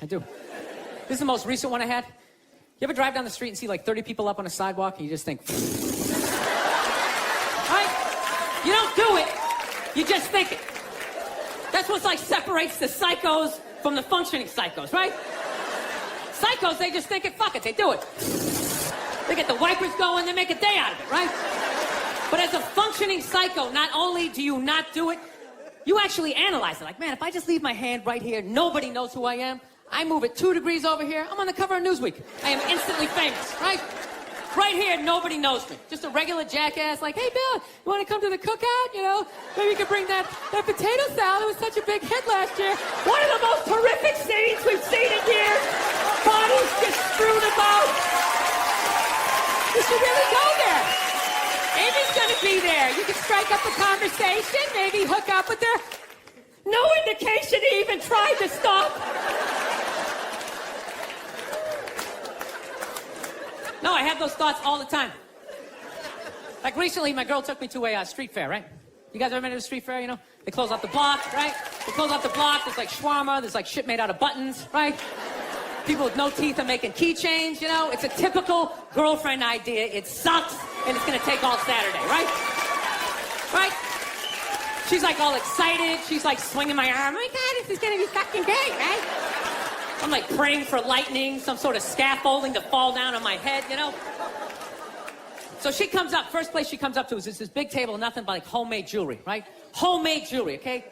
I do. This is the most recent one I had. You ever drive down the street and see like 30 people up on a sidewalk and you just think, right? You don't do it, you just think it. That's what like separates the psychos from the functioning psychos, right? Psychos, they just think it, fuck it, they do it. They get the wipers going, they make a day out of it, right? But as a functioning psycho, not only do you not do it, you actually analyze it. Like, man, if I just leave my hand right here, nobody knows who I am. I move it 2 degrees over here, I'm on the cover of Newsweek. I am instantly famous, right? Right here, nobody knows me. Just a regular jackass like, hey, Bill, you want to come to the cookout? You know, maybe you could bring that potato salad. It was such a big hit last year. One of the most horrific scenes we've seen in years. Bodies just strewn about. You should really go there. Amy's going to be there. You can strike up a conversation, maybe hook up with her. No indication he even tried to stop. No, I have those thoughts all the time. Like recently, my girl took me to a street fair, right? You guys ever been to a street fair, you know? They close off the block, right? They close off the block, there's like shawarma, there's like shit made out of buttons, right? People with no teeth are making keychains, you know? It's a typical girlfriend idea. It sucks, and it's gonna take all Saturday, right? Right? She's like all excited, she's like swinging my arm. Oh my God, this is gonna be fucking great, right? I'm like praying for lightning, some sort of scaffolding to fall down on my head, you know? So she comes up, first place she comes up to is this big table, nothing but like homemade jewelry, right? Homemade jewelry, okay?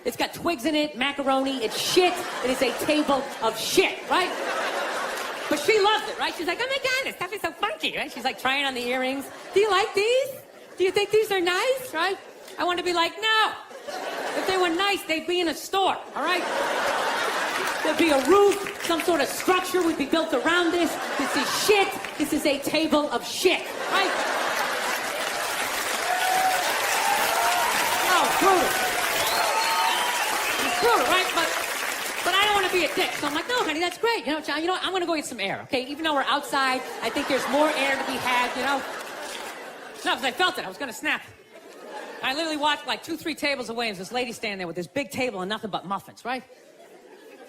It's got twigs in it, macaroni, it's shit. It is a table of shit, right? But she loves it, right? She's like, oh my God, this stuff is so funky, right? She's like trying on the earrings. Do you like these? Do you think these are nice, right? I want to be like, no. If they were nice, they'd be in a store, all right? There'd be a roof, some sort of structure would be built around this. This is shit. This is a table of shit, right? Oh, brutal. It's brutal, right? But I don't want to be a dick. So I'm like, no, honey, that's great. You know, John, you know what? I'm going to go get some air, okay? Even though we're outside, I think there's more air to be had, you know? No, because I felt it. I was going to snap. I literally watched like 2-3 tables away, and there's this lady standing there with this big table and nothing but muffins, right?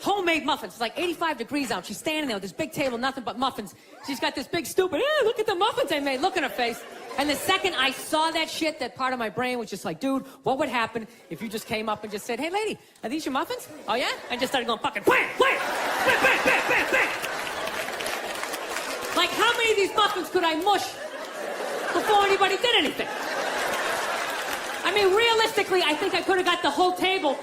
Homemade muffins. It's like 85 degrees out. She's standing there with this big table, nothing but muffins. She's got this big stupid, look at the muffins I made. Look at her face. And the second I saw that shit, that part of my brain was just like, dude, what would happen if you just came up and just said, hey, lady, are these your muffins? Oh, yeah? And just started going fucking wham, wham, bam, bam, bam, bam, bam. Like, how many of these muffins could I mush before anybody did anything? I mean, realistically, I think I could have got the whole table.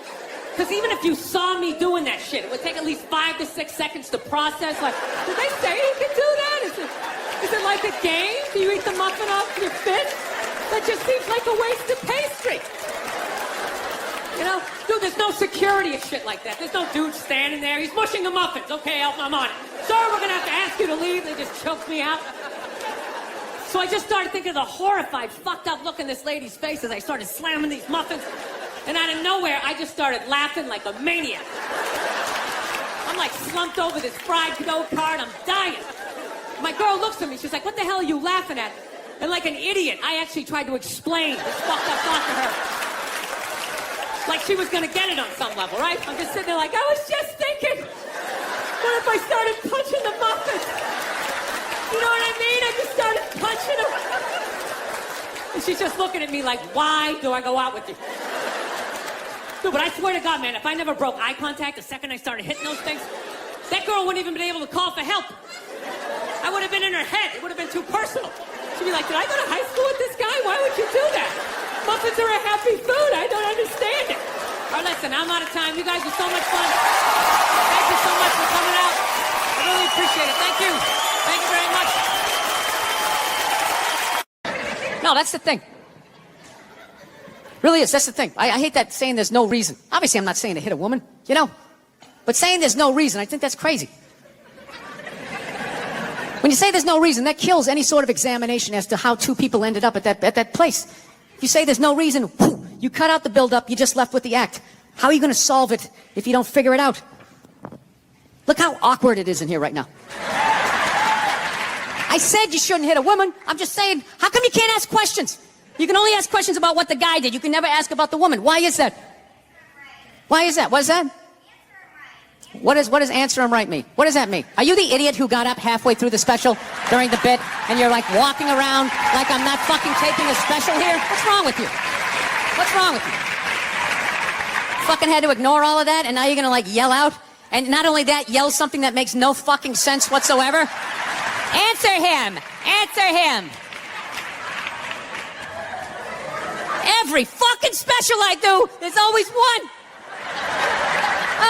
Because even if you saw me doing that shit, it would take at least 5 to 6 seconds to process. Like, did they say you can do that? Is it like a game? Do you eat the muffin off your fist? That just seems like a waste of pastry. You know? Dude, there's no security of shit like that. There's no dude standing there. He's mushing the muffins. Okay, I'm on it. Sir, we're going to have to ask you to leave. They just choked me out. So I just started thinking of the horrified, fucked up look in this lady's face as I started slamming these muffins. And out of nowhere, I just started laughing like a maniac. I'm like slumped over this fried dough cart. I'm dying. My girl looks at me. She's like, what the hell are you laughing at? And like an idiot, I actually tried to explain this fucked up thought to her. Like she was going to get it on some level, right? I'm just sitting there like, I was just thinking, what if I started punching the muffins? You know what I mean? I just started punching them. And she's just looking at me like, why do I go out with you? Dude, but I swear to God, man, if I never broke eye contact the second I started hitting those things, that girl wouldn't even been able to call for help. I would have been in her head. It would have been too personal. She'd be like, did I go to high school with this guy? Why would you do that? Muffins are a happy food. I don't understand it. All right, listen, I'm out of time. You guys are so much fun. Thank you so much for coming out. I really appreciate it. Thank you. Thank you very much. No, that's the thing. Really is. That's the thing. I hate that saying there's no reason. Obviously, I'm not saying to hit a woman, you know? But saying there's no reason, I think that's crazy. When you say there's no reason, that kills any sort of examination as to how two people ended up at that place. If you say there's no reason, whoo, you cut out the build-up, you're just left with the act. How are you going to solve it if you don't figure it out? Look how awkward it is in here right now. I said you shouldn't hit a woman. I'm just saying, how come you can't ask questions? You can only ask questions about what the guy did. You can never ask about the woman. Why is that? Why is that? What is that? What does answer him right mean? What does that mean? Are you the idiot who got up halfway through the special during the bit and you're like walking around like I'm not fucking taping a special here? What's wrong with you? What's wrong with you? Fucking had to ignore all of that and now you're gonna like yell out? And not only that, yell something that makes no fucking sense whatsoever? Answer him! Answer him! Every fucking special I do, there's always one.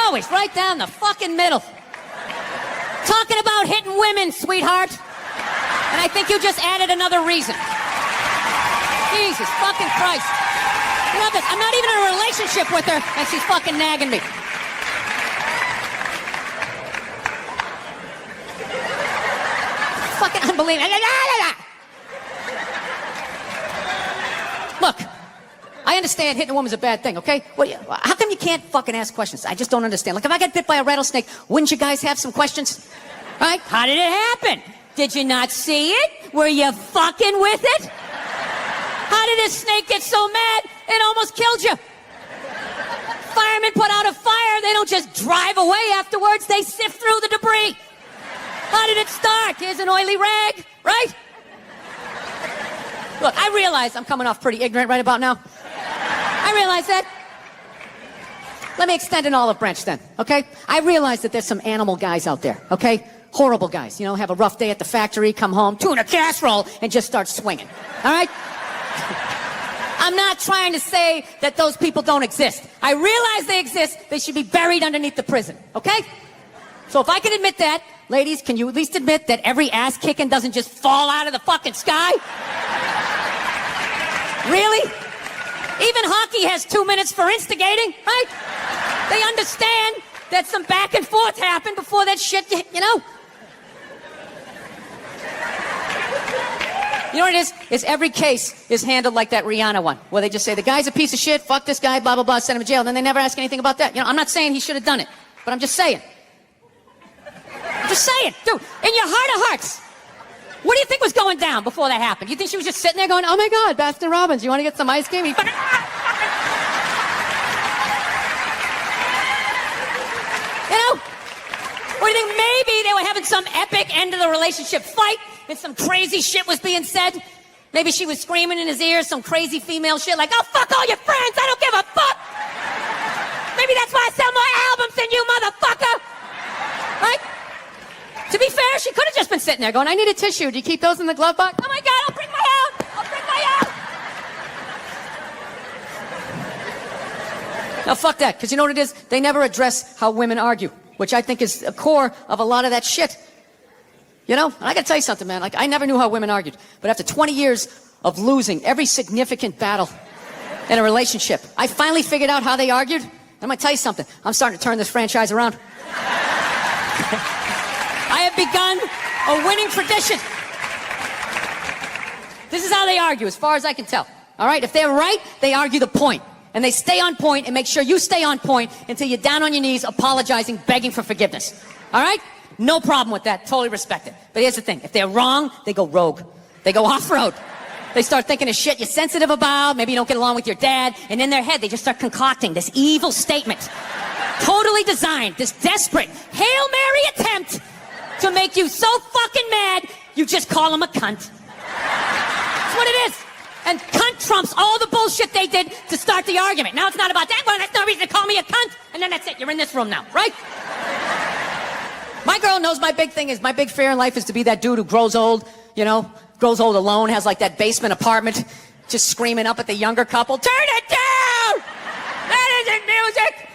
Always right down the fucking middle. Talking about hitting women, sweetheart. And I think you just added another reason. Jesus fucking Christ. You know this, I'm not even in a relationship with her and she's fucking nagging me. Fucking unbelievable. Look, I understand hitting a woman's a bad thing, okay? Well, how come you can't fucking ask questions? I just don't understand. Like, if I got bit by a rattlesnake, wouldn't you guys have some questions? Right? How did it happen? Did you not see it? Were you fucking with it? How did this snake get so mad it almost killed you? Firemen put out a fire. They don't just drive away afterwards. They sift through the debris. How did it start? Here's an oily rag, right? Look, I realize I'm coming off pretty ignorant right about now. I realize that. Let me extend an olive branch then, okay? I realize that there's some animal guys out there, okay? Horrible guys, you know, have a rough day at the factory, come home, tuna casserole, and just start swinging, all right? I'm not trying to say that those people don't exist. I realize they exist. They should be buried underneath the prison, okay? So if I can admit that, ladies, can you at least admit that every ass kicking doesn't just fall out of the fucking sky? Really? Even hockey has 2 minutes for instigating, right? They understand that some back and forth happened before that shit, you know? You know what it is? Is every case is handled like that Rihanna one, where they just say, the guy's a piece of shit, fuck this guy, blah, blah, blah, send him to jail, and then they never ask anything about that. You know, I'm not saying he should have done it, but I'm just saying. I'm just saying, dude, in your heart of hearts, what do you think was going down before that happened? You think she was just sitting there going, oh my God, Baskin Robbins, you want to get some ice cream? You know? Or do you think maybe they were having some epic end of the relationship fight and some crazy shit was being said? Maybe she was screaming in his ear some crazy female shit like, oh, fuck all your friends, I don't give a fuck. Maybe that's why I sell more albums than you, motherfucker. Right? To be fair, she could have just been sitting there going, I need a tissue. Do you keep those in the glove box? Oh my God, I'll bring my out. I'll bring my out. Now, fuck that, because you know what it is? They never address how women argue, which I think is a core of a lot of that shit. You know? And I gotta tell you something, man. Like, I never knew how women argued. But after 20 years of losing every significant battle in a relationship, I finally figured out how they argued. I'm gonna tell you something. I'm starting to turn this franchise around. I have begun a winning tradition. This is how they argue, as far as I can tell. All right? If they're right, they argue the point. And they stay on point and make sure you stay on point until you're down on your knees, apologizing, begging for forgiveness. All right? No problem with that. Totally respect it. But here's the thing. If they're wrong, they go rogue. They go off-road. They start thinking of shit you're sensitive about. Maybe you don't get along with your dad. And in their head, they just start concocting this evil statement. Totally designed. This desperate Hail Mary attempt to make you so fucking mad, you just call him a cunt. That's what it is. And cunt trumps all the bullshit they did to start the argument. Now it's not about that. Well, that's no reason to call me a cunt. And then that's it. You're in this room now, right? My girl knows my big thing is, my big fear in life is to be that dude who grows old, you know, grows old alone, has like that basement apartment, just screaming up at the younger couple, turn it down! That isn't music!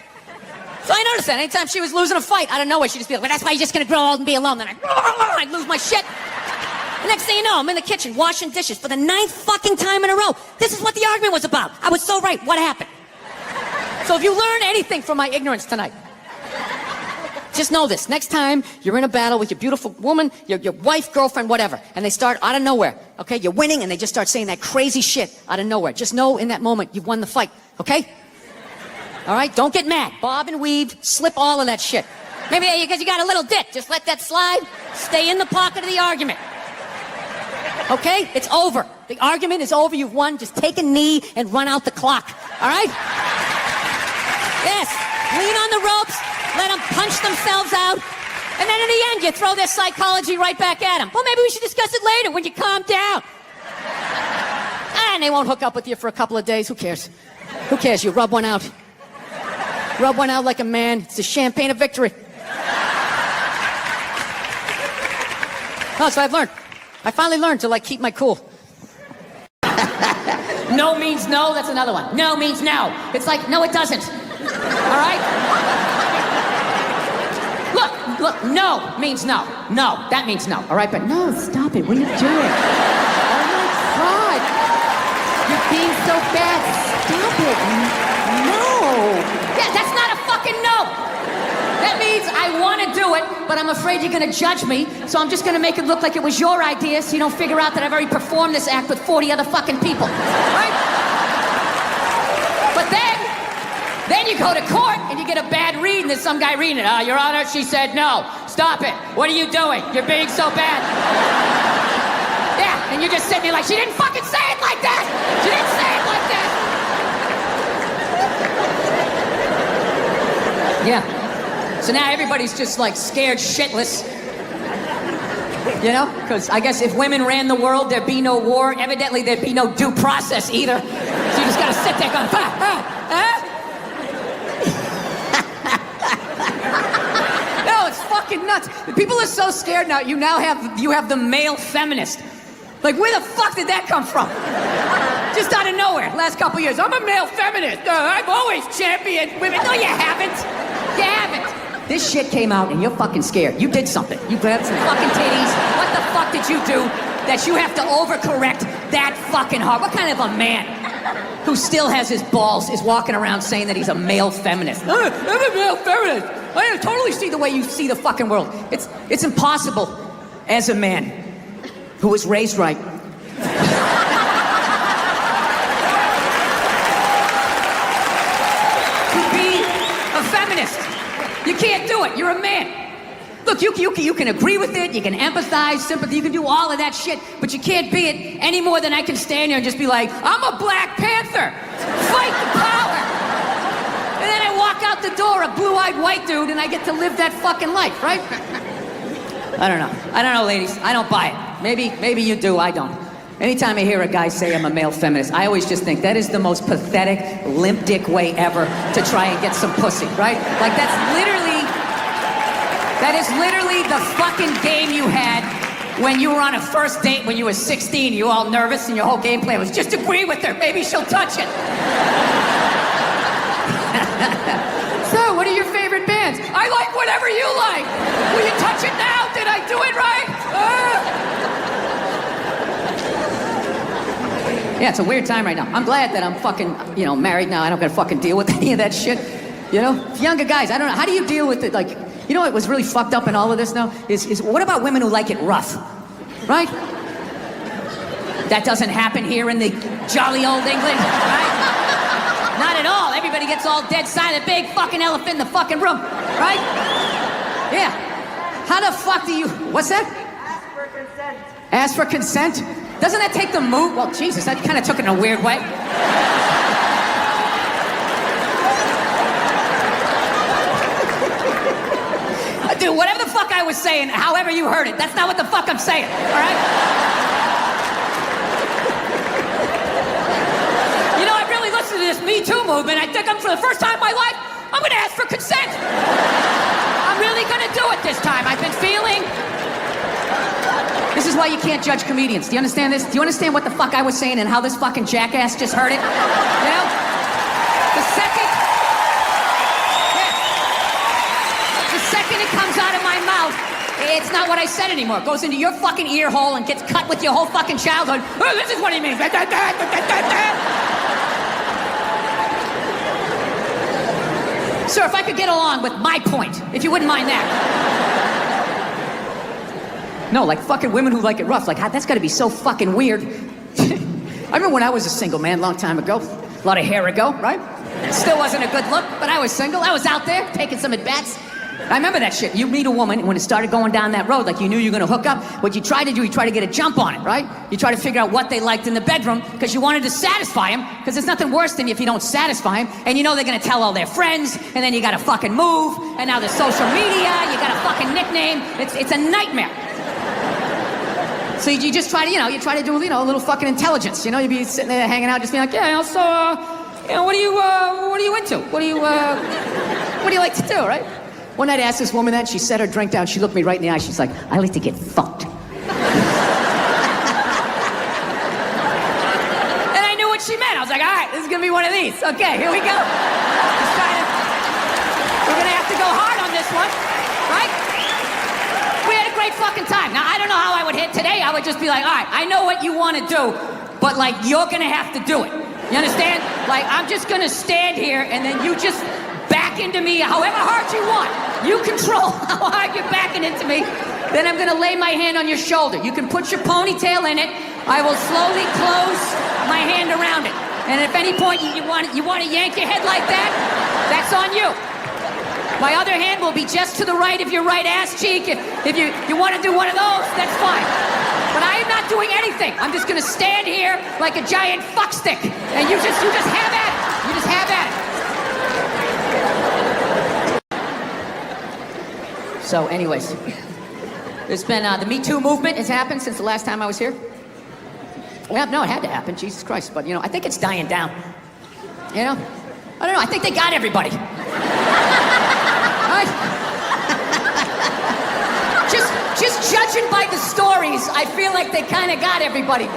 So I noticed that anytime she was losing a fight, out of nowhere, she'd just be like, well, that's why you're just gonna grow old and be alone. Then I'd lose my shit. The next thing you know, I'm in the kitchen washing dishes for the 9th fucking time in a row. This is what the argument was about. I was so right. What happened? So if you learn anything from my ignorance tonight, just know this. Next time you're in a battle with your beautiful woman, your wife, girlfriend, whatever, and they start out of nowhere, okay? You're winning and they just start saying that crazy shit out of nowhere. Just know in that moment you've won the fight, okay? All right? Don't get mad. Bob and weave, slip all of that shit. Maybe because you got a little dick. Just let that slide. Stay in the pocket of the argument. Okay? It's over. The argument is over. You've won. Just take a knee and run out the clock. All right? Yes. Lean on the ropes. let them punch themselves out, and then in the end, you throw their psychology right back at them. Well, maybe we should discuss it later when you calm down. And they won't hook up with you for a couple of days. Who cares? Who cares? You rub one out. Rub one out like a man. It's the champagne of victory. Oh, so I've learned. I finally learned to, like, keep my cool. No means no, that's another one. No means no. It's like, no, it doesn't. All right? Look, no means no. No, that means no. All right, but no, stop it. What are you doing? Oh, my God. You're being so bad. Stop it. No. Yeah, that's not a fucking no. That means I want to do it, but I'm afraid you're going to judge me, so I'm just going to make it look like it was your idea so you don't figure out that I've already performed this act with 40 other fucking people. Right? But then you go to court and you get a bad read and there's some guy reading it. Your Honor, she said no. Stop it. What are you doing? You're being so bad. Yeah, and you're just sitting there like, she didn't fucking say it like that. She didn't say it like that. Yeah. So now everybody's just like scared shitless. You know? Because I guess if women ran the world, there'd be no war. Evidently, there'd be no due process either. So you just gotta sit there going, No, it's fucking nuts. People are so scared now. You have the male feminist. Like, where the fuck did that come from? Just out of nowhere. Last couple years, I'm a male feminist. I've always championed women. No, you haven't. You haven't. This shit came out and you're fucking scared. You did something. You grabbed some fucking titties. What the fuck did you do that you have to overcorrect that fucking hard? What kind of a man who still has his balls is walking around saying that he's a male feminist? I'm a male feminist. I totally see the way you see the fucking world. It's impossible as a man who was raised right. To be a feminist. You can't do it. You're a man. Look, you can agree with it. You can empathize, sympathy. You can do all of that shit. But you can't be it any more than I can stand here and just be like, I'm a Black Panther. Fight the power. And then I walk out the door, a blue-eyed white dude, and I get to live that fucking life, right? I don't know, ladies. I don't buy it. Maybe you do. I don't. Anytime I hear a guy say I'm a male feminist, I always just think that is the most pathetic, limp dick way ever to try and get some pussy, right? Like, that is literally the fucking game you had when you were on a first date when you were 16. You were all nervous and your whole game plan was just agree with her. Maybe she'll touch it. So, what are your favorite bands? I like whatever you like. Will you touch it now? Did I do it right? Yeah, it's a weird time right now. I'm glad that I'm fucking, married now. I don't gotta fucking deal with any of that shit. Younger guys, I don't know. How do you deal with it? Like, what was really fucked up in all of this now is what about women who like it rough, right? That doesn't happen here in the jolly old England, right? Not at all. Everybody gets all dead silent. Big fucking elephant in the fucking room, right? Yeah. How the fuck do you... What's that? Ask for consent. Ask for consent? Doesn't that take the move? Well, Jesus, that kind of took it in a weird way. Dude, whatever the fuck I was saying, however you heard it, that's not what the fuck I'm saying, all right? I really listened to this Me Too movement. I think for the first time in my life, I'm gonna ask for consent. I'm really gonna do it this time. I've been feeling... This is why you can't judge comedians. Do you understand this? Do you understand what the fuck I was saying and how this fucking jackass just heard it? The second it comes out of my mouth, it's not what I said anymore. It goes into your fucking ear hole and gets cut with your whole fucking childhood. Oh, this is what he means. Sir, if I could get along with my point, if you wouldn't mind that. No, like fucking women who like it rough. Like, that's gotta be so fucking weird. I remember when I was a single man a long time ago. A lot of hair ago, right? Still wasn't a good look, but I was single. I was out there taking some at-bats. I remember that shit. You meet a woman, when it started going down that road, like you knew you were gonna hook up, what you try to do, you try to get a jump on it, right? You try to figure out what they liked in the bedroom, because you wanted to satisfy them, because there's nothing worse than if you don't satisfy them, and you know they're gonna tell all their friends, and then you gotta fucking move, and now there's social media, you got a fucking nickname, it's a nightmare. So you just try to, you try to do, a little fucking intelligence, you'd be sitting there hanging out, just being like, yeah, so, what are you into? What do you like to do, right? One night I asked this woman that, she set her drink down, she looked me right in the eye, she's like, I like to get fucked. And I knew what she meant. I was like, all right, this is gonna be one of these. Okay, here we go. We're gonna have to go hard on this one, right? We had a great fucking time. Now, I don't know how I would hit today. I would just be like, all right, I know what you want to do, but like, you're gonna have to do it. You understand? Like, I'm just gonna stand here and then you just back into me however hard you want. You control how hard you're backing into me. Then I'm gonna lay my hand on your shoulder. You can put your ponytail in it. I will slowly close my hand around it. And if at any point you want to yank your head like that, that's on you. My other hand will be just to the right of your right ass cheek. If you want to do one of those, that's fine. But I am not doing anything. I'm just gonna stand here like a giant fuck stick. And you just have at it. You just have at it. So anyways, there's been, the Me Too movement has happened since the last time I was here. Well, no, it had to happen, Jesus Christ. But, I think it's dying down. I don't know, I think they got everybody. Right? Just judging by the stories, I feel like they kind of got everybody.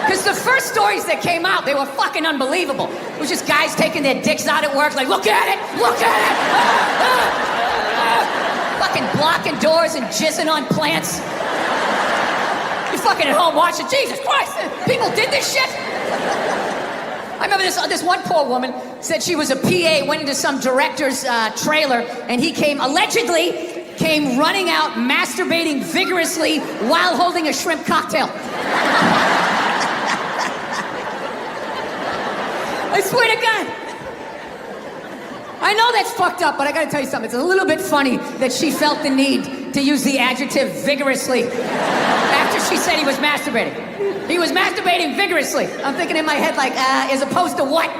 Because the first stories that came out, they were fucking unbelievable. It was just guys taking their dicks out at work, like, look at it, look at it! Fucking blocking doors and jizzing on plants. You're fucking at home watching, Jesus Christ, people did this shit? I remember this one poor woman said she was a PA, went into some director's trailer, and he allegedly came running out, masturbating vigorously while holding a shrimp cocktail. I swear to God. I know that's fucked up, but I gotta tell you something. It's a little bit funny that she felt the need to use the adjective vigorously after she said he was masturbating. He was masturbating vigorously. I'm thinking in my head like, as opposed to what?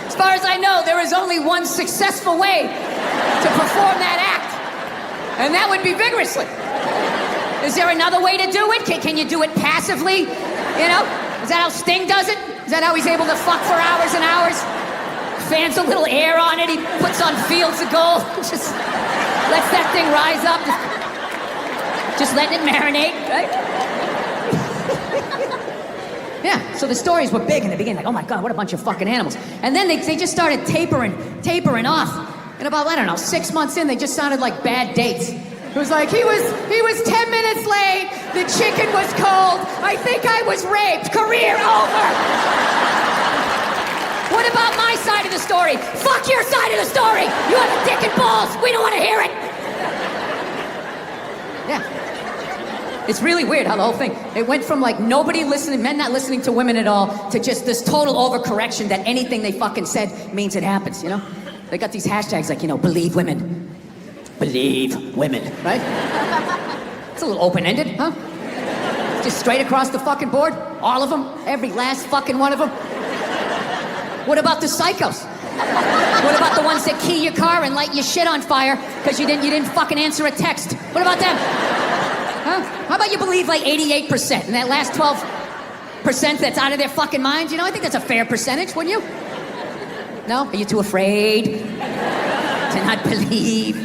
As far as I know, there is only one successful way to perform that act, and that would be vigorously. Is there another way to do it? Can you do it passively? Is that how Sting does it? Is that how he's able to fuck for hours and hours? Fans a little air on it, he puts on fields of gold, just lets that thing rise up, just letting it marinate, right? Yeah, so the stories were big in the beginning, like, oh my God, what a bunch of fucking animals. And then they just started tapering off. And about, 6 months in, they just sounded like bad dates. It was like, he was 10 minutes late, the chicken was cold, I think I was raped, career over. What about my side of the story? Fuck your side of the story! You have a dick and balls, we don't want to hear it! Yeah. It's really weird how the whole thing, it went from like nobody listening, men not listening to women at all, to just this total overcorrection that anything they fucking said means it happens, They got these hashtags like, believe women. Believe women, right? It's a little open-ended, huh? Just straight across the fucking board? All of them? Every last fucking one of them? What about the psychos? What about the ones that key your car and light your shit on fire because you didn't fucking answer a text? What about them? Huh? How about you believe like 88%, and that last 12% that's out of their fucking minds? I think that's a fair percentage, wouldn't you? No? Are you too afraid to not believe?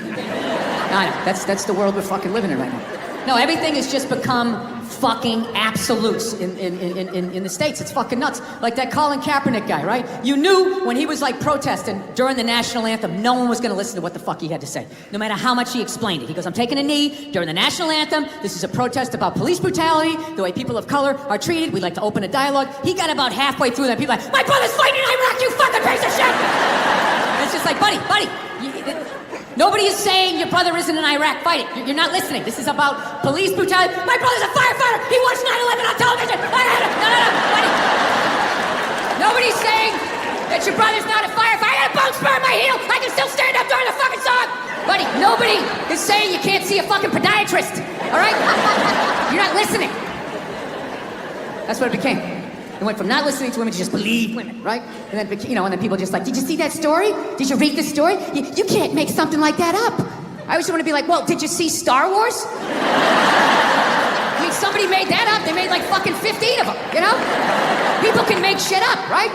No, that's the world we're fucking living in right now. No, everything has just become fucking absolutes in the States. It's fucking nuts. Like that Colin Kaepernick guy, right? You knew when he was like protesting during the national anthem, no one was gonna listen to what the fuck he had to say. No matter how much he explained it. He goes, I'm taking a knee during the national anthem. This is a protest about police brutality, the way people of color are treated. We'd like to open a dialogue. He got about halfway through that. People like, my brother's fighting in Iraq, you fucking piece of shit! It's just like, buddy, nobody is saying your brother isn't in Iraq fighting. You're not listening. This is about police brutality. My brother's a firefighter. He watched 9/11 on television. No, buddy. Nobody's saying that your brother's not a firefighter. I got a bone spur in my heel. I can still stand up during the fucking song. Buddy, nobody is saying you can't see a fucking podiatrist. All right? You're not listening. That's what it became. It went from not listening to women to just believe women, right? And then, and then people just like, did you see that story? Did you read the story? You can't make something like that up. I always want to be like, well, did you see Star Wars? I mean, somebody made that up. They made like fucking 15 of them, you know? People can make shit up, right?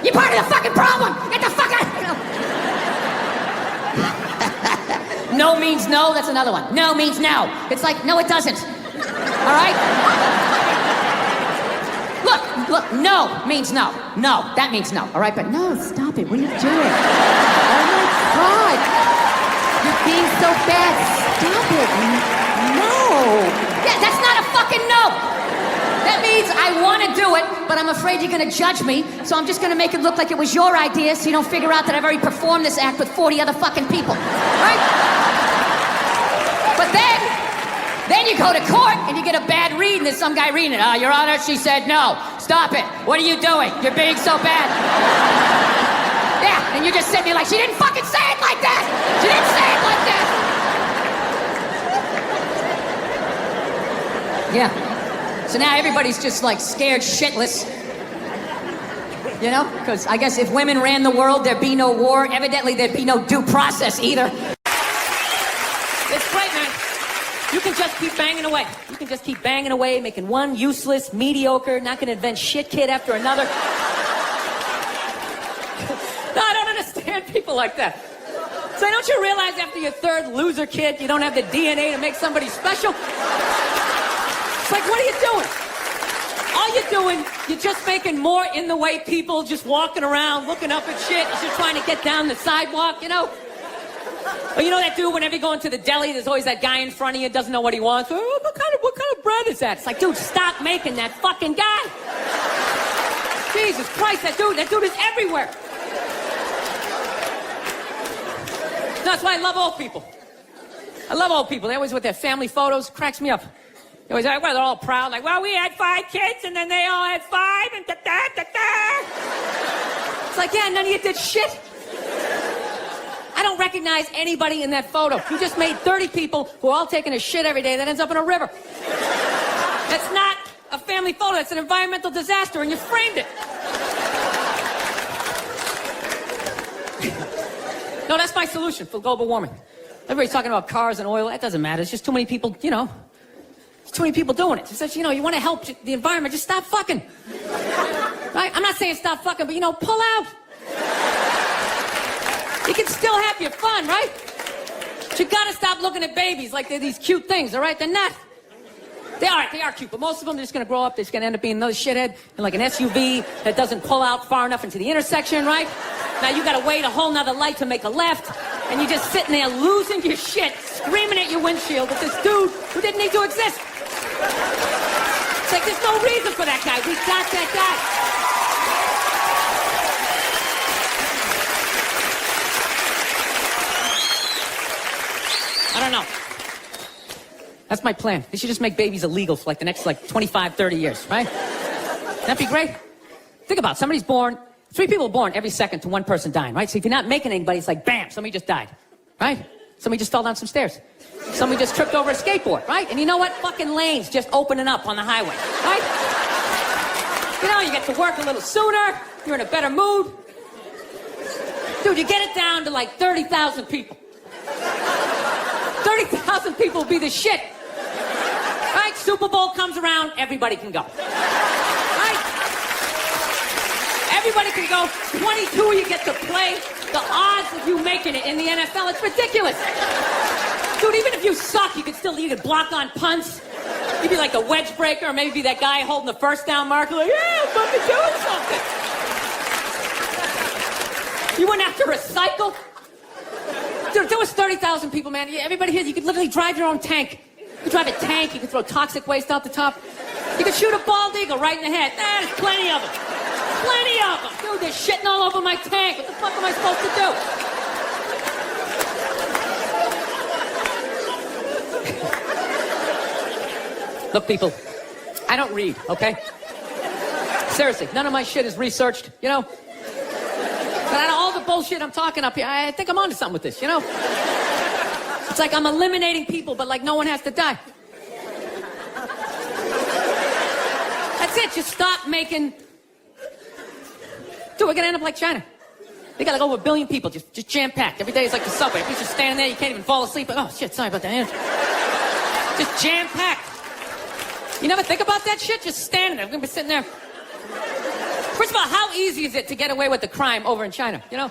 You're part of the fucking problem. Get the fuck out, you know? No means no, that's another one. No means no. It's like, no, it doesn't. All right? Look, no means no. No, that means no, all right? But no, stop it. What are you doing? Oh my God. You're being so bad. Stop it. No. Yeah, that's not a fucking no. That means I want to do it, but I'm afraid you're going to judge me, so I'm just going to make it look like it was your idea so you don't figure out that I've already performed this act with 40 other fucking people, right? But then you go to court and you get a bad read and there's some guy reading it. Your Honor, she said no. Stop it. What are you doing? You're being so bad. Yeah, and you're just sitting there like, she didn't fucking say it like that. She didn't say it like that. Yeah. So now everybody's just like scared shitless. You know? Because I guess if women ran the world, there'd be no war. Evidently, there'd be no due process either. It's great, man. You can just keep banging away. You can just keep banging away, making one useless, mediocre, not gonna invent shit kid after another. No, I don't understand people like that. So don't you realize after your third loser kid, you don't have the DNA to make somebody special? It's like, what are you doing? All you're doing, you're just making more in the way people just walking around, looking up at shit, as you're trying to get down the sidewalk, you know? Or you know that dude, whenever you go into the deli, there's always that guy in front of you, doesn't know what he wants. Oh, what kind of bread is that? It's like, dude, stop making that fucking guy. Jesus Christ, that dude is everywhere. That's why I love old people. I love old people. They always with their family photos, cracks me up. They always like, well, they're all proud, like, well, we had 5 kids, and then they all had 5, and da-da-da-da. It's like, yeah, none of you did shit. I don't recognize anybody in that photo. You just made 30 people who are all taking a shit every day that ends up in a river. That's not a family photo. That's an environmental disaster, and you framed it. No, that's my solution for global warming. Everybody's talking about cars and oil. That doesn't matter. It's just too many people, you know. There's too many people doing it. It's just, you know, you want to help the environment, just stop fucking. Right? I'm not saying stop fucking, but, you know, pull out. You can still have your fun, right? But you gotta stop looking at babies like they're these cute things, all right? They're not. They are cute, but most of them are just gonna grow up, they're just gonna end up being another shithead in like an SUV that doesn't pull out far enough into the intersection, right? Now you gotta wait a whole nother light to make a left, and you're just sitting there losing your shit, screaming at your windshield with this dude who didn't need to exist. It's like, there's no reason for that guy. We got that guy. I don't know. That's my plan. They should just make babies illegal for like the next 25, 30 years, right? That'd be great. Think about it. Somebody's born, 3 people born every second to 1 person dying, right? So if you're not making anybody, it's like, bam, somebody just died, right? Somebody just fell down some stairs. Somebody just tripped over a skateboard, right? And you know what? Fucking lanes just opening up on the highway, right? You know, you get to work a little sooner. You're in a better mood. Dude, you get it down to like 30,000 people. 30,000 people will be the shit. Right? Super Bowl comes around, everybody can go. Right? Everybody can go. 22 you get to play. The odds of you making it in the NFL, it's ridiculous. Dude, even if you suck, you could block on punts. You'd be like the wedge breaker, or maybe be that guy holding the first down marker, like, yeah, I'm fucking doing something. You wouldn't have to recycle. Dude, if there was 30,000 people, man, everybody here, you could literally drive your own tank. You could drive a tank, you could throw toxic waste out the top. You could shoot a bald eagle right in the head. There's plenty of them. Plenty of them. Dude, they're shitting all over my tank. What the fuck am I supposed to do? Look, people, I don't read, okay? Seriously, none of my shit is researched, you know? But out of all the bullshit I'm talking up here, I think I'm onto something with this, you know? It's like I'm eliminating people, but like no one has to die. That's it, just stop making... Dude, we're gonna end up like China. They got like over 1 billion people, just jam-packed. Every day is like the subway. You're just standing there, you can't even fall asleep. Oh, shit, sorry about that. Just jam-packed. You never think about that shit? Just standing there. We're gonna be sitting there. First of all, how easy is it to get away with the crime over in China, you know?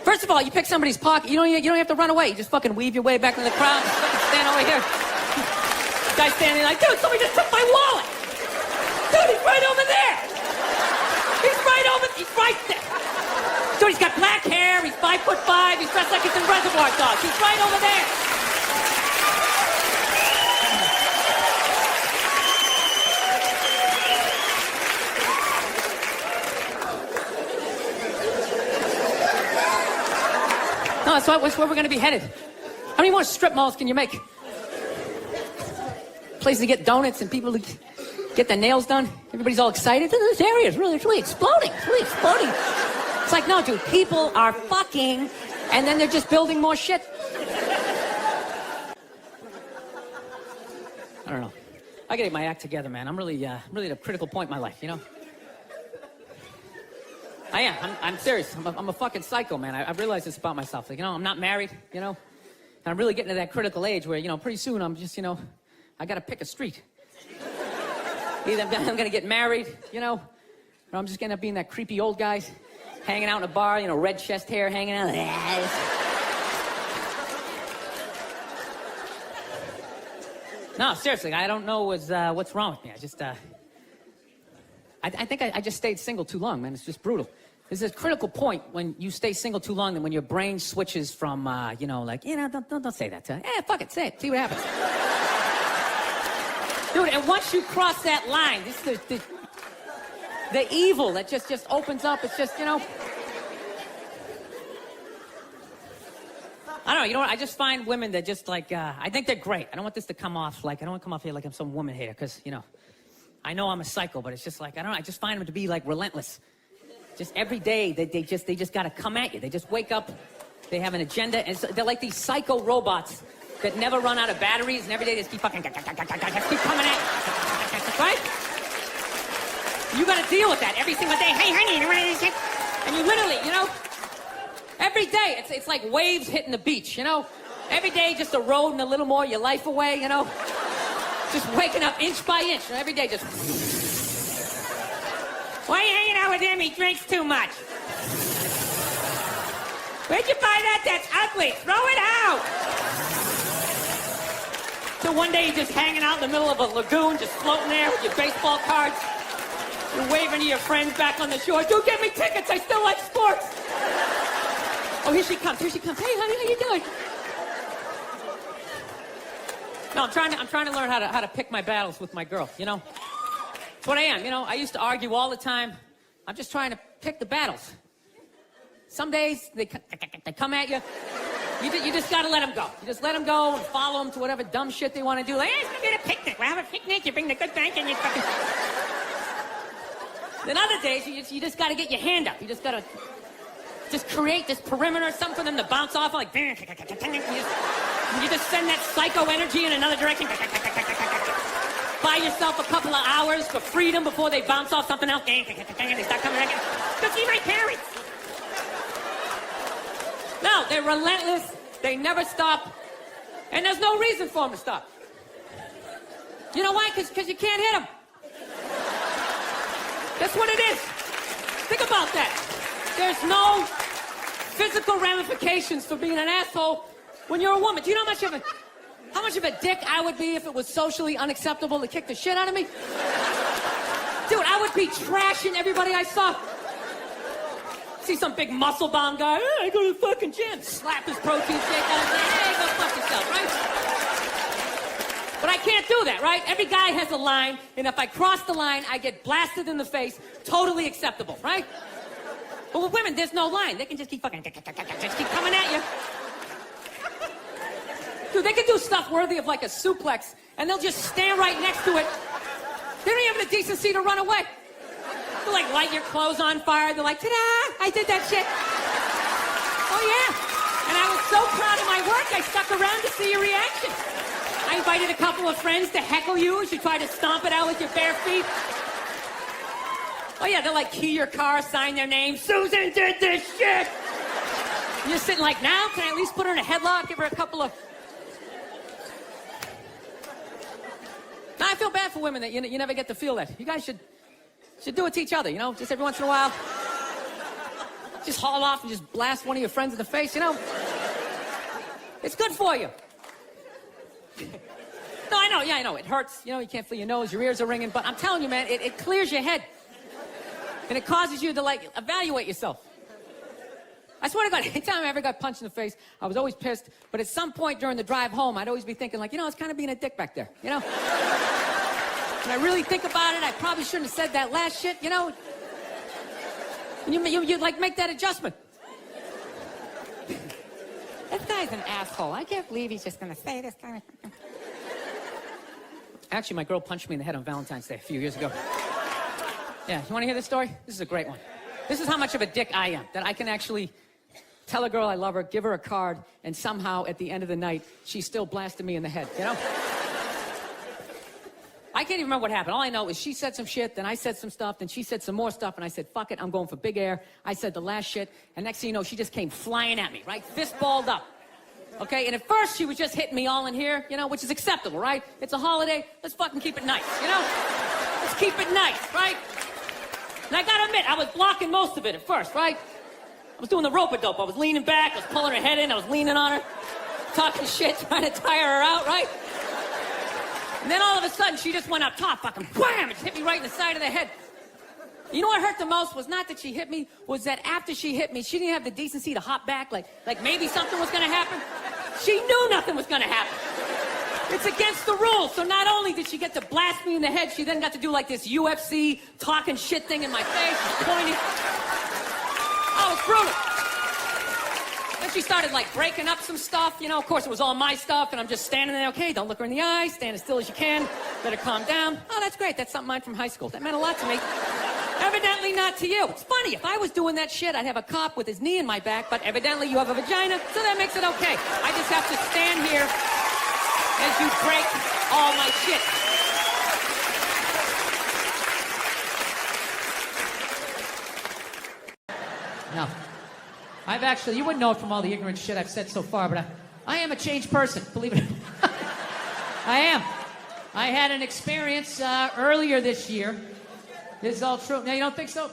First of all, you pick somebody's pocket, you don't have to run away. You just fucking weave your way back into the crowd. Just fucking stand over here. Guy's standing there like, dude, somebody just took my wallet. Dude, he's right over there. He's right there. Dude, he's got black hair, he's 5'5", he's dressed like he's in Reservoir Dogs. He's right over there. No, that's where we're going to be headed. How many more strip malls can you make? Places to get donuts and people to get their nails done. Everybody's all excited. This area is really exploding. It's really exploding. It's like, no, dude, people are fucking, and then they're just building more shit. I don't know. I gotta get my act together, man. I'm really at a critical point in my life, you know? I am. I'm serious. I'm a fucking psycho, man. I realize this about myself. Like, you know, I'm not married, you know? And I'm really getting to that critical age where, you know, pretty soon I'm just, you know, I gotta pick a street. Either I'm gonna get married, you know, or I'm just gonna be in that creepy old guy hanging out in a bar, you know, red chest hair hanging out. No, seriously, I don't know what's wrong with me. I just, I think I just stayed single too long, man. It's just brutal. There's this critical point when you stay single too long, and when your brain switches from, you know, like, you know, don't say that to her. Fuck it, say it. See what happens. Dude, and once you cross that line, this is the evil that just opens up. It's just, you know. I don't know, you know what? I just find women that just like, I think they're great. I don't want this to come off like, I don't want to come off here like I'm some woman hater, because, you know, I know I'm a psycho, but it's just like, I don't know, I just find them to be like relentless. Just every day, they just got to come at you. They just wake up, they have an agenda, and they're like these psycho robots that never run out of batteries, and every day they just keep fucking, just keep coming at you. Right? You got to deal with that every single day. Hey, honey, and you literally, you know, every day, it's like waves hitting the beach, you know? Every day, just eroding a little more your life away, you know? Just waking up inch by inch. Every day, just... Why are you hanging out with him? He drinks too much. Where'd you buy that? That's ugly. Throw it out. So one day, you're just hanging out in the middle of a lagoon, just floating there with your baseball cards. You're waving to your friends back on the shore. Dude, get me tickets. I still like sports. Oh, here she comes. Here she comes. Hey, honey, how you doing? No, I'm trying to learn how to pick my battles with my girl, you know? That's what I am, you know? I used to argue all the time. I'm just trying to pick the battles. Some days, they come at you. You just gotta let them go. You just let them go and follow them to whatever dumb shit they want to do. Like, hey, let's get a picnic. We'll have a picnic. You bring the good thing and you fucking... Then other days, you just gotta get your hand up. You just gotta... Just create this perimeter, something for them to bounce off, like, you just send that psycho energy in another direction. Buy yourself a couple of hours for freedom before they bounce off something else. They start coming back in. Go see my parents. No, they're relentless. They never stop. And there's no reason for them to stop. You know why? Because you can't hit them. That's what it is. Think about that. There's no physical ramifications for being an asshole when you're a woman. Do you know how much of a dick I would be if it was socially unacceptable to kick the shit out of me? Dude, I would be trashing everybody I saw. See some big muscle-bound guy, hey, I go to the fucking gym, slap his protein shake out and say, hey, go fuck yourself, right? But I can't do that, right? Every guy has a line, and if I cross the line, I get blasted in the face. Totally acceptable, right? But with women, there's no line. They can just keep fucking, just keep coming at you. Dude, they can do stuff worthy of like a suplex, and they'll just stand right next to it. They don't even have the decency to run away. They'll like light your clothes on fire. They're like, ta-da, I did that shit. Oh, yeah. And I was so proud of my work, I stuck around to see your reaction. I invited a couple of friends to heckle you as you tried to stomp it out with your bare feet. Oh, yeah, they'll, like, key your car, sign their name. Susan did this shit! And you're sitting like, now, can I at least put her in a headlock, give her a couple of... Now, I feel bad for women that you never get to feel that. You guys should do it to each other, you know? Just every once in a while. Just haul off and just blast one of your friends in the face, you know? It's good for you. No, I know, yeah, I know. It hurts, you know, you can't feel your nose, your ears are ringing, but I'm telling you, man, it clears your head. And it causes you to, like, evaluate yourself. I swear to God, anytime I ever got punched in the face, I was always pissed, but at some point during the drive home, I'd always be thinking, like, you know, I was kind of being a dick back there, you know? When I really think about it, I probably shouldn't have said that last shit, you know? And you like, make that adjustment. This guy's an asshole. I can't believe he's just gonna say this kind of... Actually, my girl punched me in the head on Valentine's Day a few years ago. Yeah, you want to hear this story? This is a great one. This is how much of a dick I am, that I can actually tell a girl I love her, give her a card, and somehow at the end of the night, she still blasted me in the head, you know? I can't even remember what happened. All I know is she said some shit, then I said some stuff, then she said some more stuff, and I said, fuck it, I'm going for big air. I said the last shit, and next thing you know, she just came flying at me, right? Fist balled up. Okay, and at first she was just hitting me all in here, you know, which is acceptable, right? It's a holiday, let's fucking keep it nice, you know? Let's keep it nice, right? And I gotta admit, I was blocking most of it at first, right? I was doing the rope-a-dope. I was leaning back, I was pulling her head in, I was leaning on her, talking shit, trying to tire her out, right? And then all of a sudden, she just went up top, fucking wham! It hit me right in the side of the head. You know what hurt the most was not that she hit me, was that after she hit me, she didn't have the decency to hop back, like maybe something was gonna happen. She knew nothing was gonna happen. It's against the rules. So not only did she get to blast me in the head, she then got to do like this UFC talking shit thing in my face, pointing. Oh, it's brutal. Then she started like breaking up some stuff, you know, of course it was all my stuff, and I'm just standing there, okay, don't look her in the eye, stand as still as you can, let her calm down. Oh, that's great, that's something mine from high school. That meant a lot to me. Evidently not to you. It's funny, if I was doing that shit, I'd have a cop with his knee in my back, but evidently you have a vagina, so that makes it okay. I just have to stand here as you break all my shit. No. I've actually, you wouldn't know it from all the ignorant shit I've said so far, but I am a changed person, believe it or not. I am. I had an experience earlier this year. This is all true. No, you don't think so?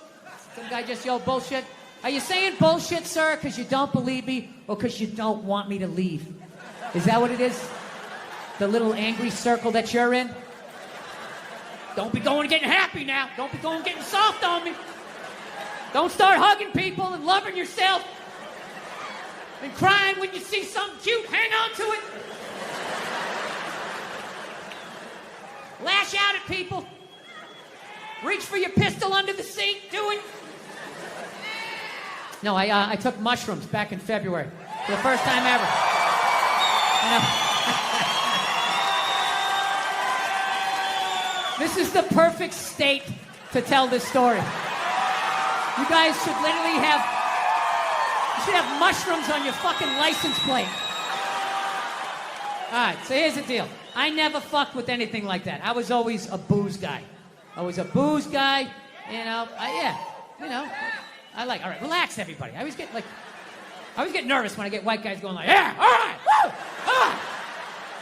Some guy just yelled bullshit. Are you saying bullshit, sir, because you don't believe me or because you don't want me to leave? Is that what it is? The little angry circle that you're in? Don't be going and getting happy now. Don't be going and getting soft on me. Don't start hugging people and loving yourself and crying when you see something cute. Hang on to it. Lash out at people. Reach for your pistol under the seat. Do it. No, I took mushrooms back in February for the first time ever. You know? This is the perfect state to tell this story. You guys should literally have mushrooms on your fucking license plate. All right, so here's the deal. I never fucked with anything like that. I was always a booze guy. I was a booze guy, you know. All right, relax, everybody. I always get nervous when I get white guys going like, yeah, all right, woo, all right,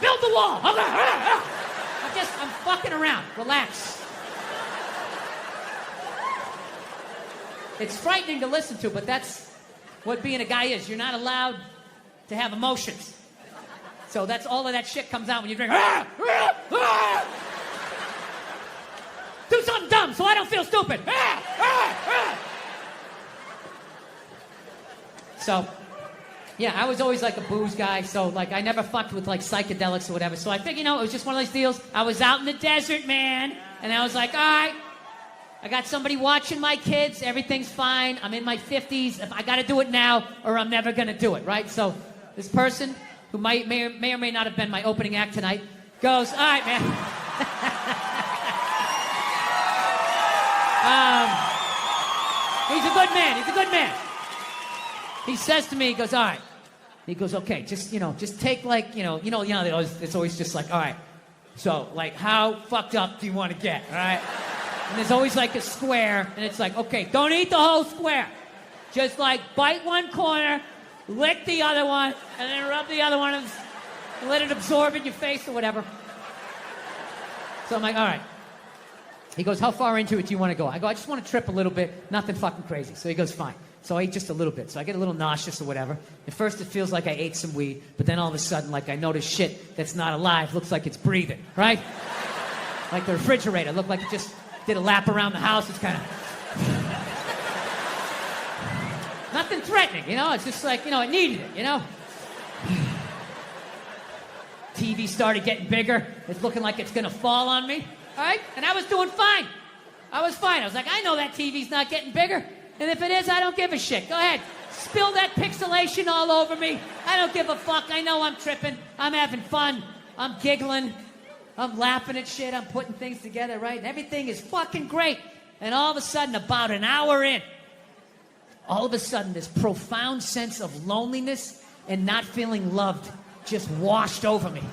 build the wall, okay, I'm fucking around. Relax. It's frightening to listen to, but that's what being a guy is. You're not allowed to have emotions. So that's all of that shit comes out when you drink. Do something dumb so I don't feel stupid. So, yeah, I was always like a booze guy, so like I never fucked with like psychedelics or whatever. So I think, it was just one of those deals. I was out in the desert, man, and I was like, all right, I got somebody watching my kids, everything's fine, I'm in my 50s, I gotta do it now or I'm never gonna do it, right? So this person, who may or may not have been my opening act tonight, goes, all right, man. He's a good man. he says to me, he goes, all right. He goes, okay, just take like, it's always just like, all right. So, like, how fucked up do you want to get, all right? And there's always like a square, and it's like, okay, don't eat the whole square. Just like bite one corner, lick the other one, and then rub the other one and let it absorb in your face or whatever. So I'm like, all right. He goes, how far into it do you want to go? I go, I just want to trip a little bit, nothing fucking crazy. So he goes, fine. So I ate just a little bit. So I get a little nauseous or whatever. At first it feels like I ate some weed, but then all of a sudden, like, I notice shit that's not alive looks like it's breathing, right? Like the refrigerator looked like it just did a lap around the house. It's kind of... nothing threatening, It's just like, it needed it, TV started getting bigger. It's looking like it's going to fall on me, all right? And I was doing fine. I was like, I know that TV's not getting bigger. And if it is, I don't give a shit. Go ahead. Spill that pixelation all over me. I don't give a fuck. I know I'm tripping. I'm having fun. I'm giggling. I'm laughing at shit. I'm putting things together, right? And everything is fucking great. And all of a sudden, about an hour in, all of a sudden, this profound sense of loneliness and not feeling loved just washed over me.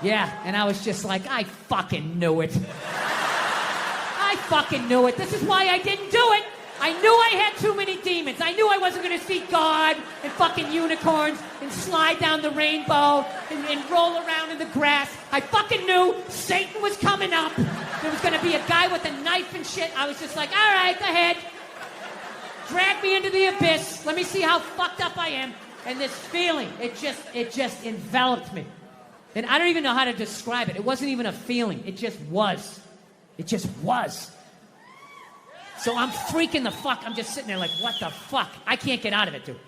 Yeah, and I was just like, I fucking knew it. I fucking knew it. This is why I didn't do it. I knew I had too many demons. I knew I wasn't going to see God and fucking unicorns and slide down the rainbow and roll around in the grass. I fucking knew Satan was coming up. There was going to be a guy with a knife and shit. I was just like, all right, go ahead. Drag me into the abyss. Let me see how fucked up I am. And this feeling, it just enveloped me. And I don't even know how to describe it. It wasn't even a feeling. It just was. It just was. So I'm freaking the fuck. I'm just sitting there like, what the fuck? I can't get out of it, dude.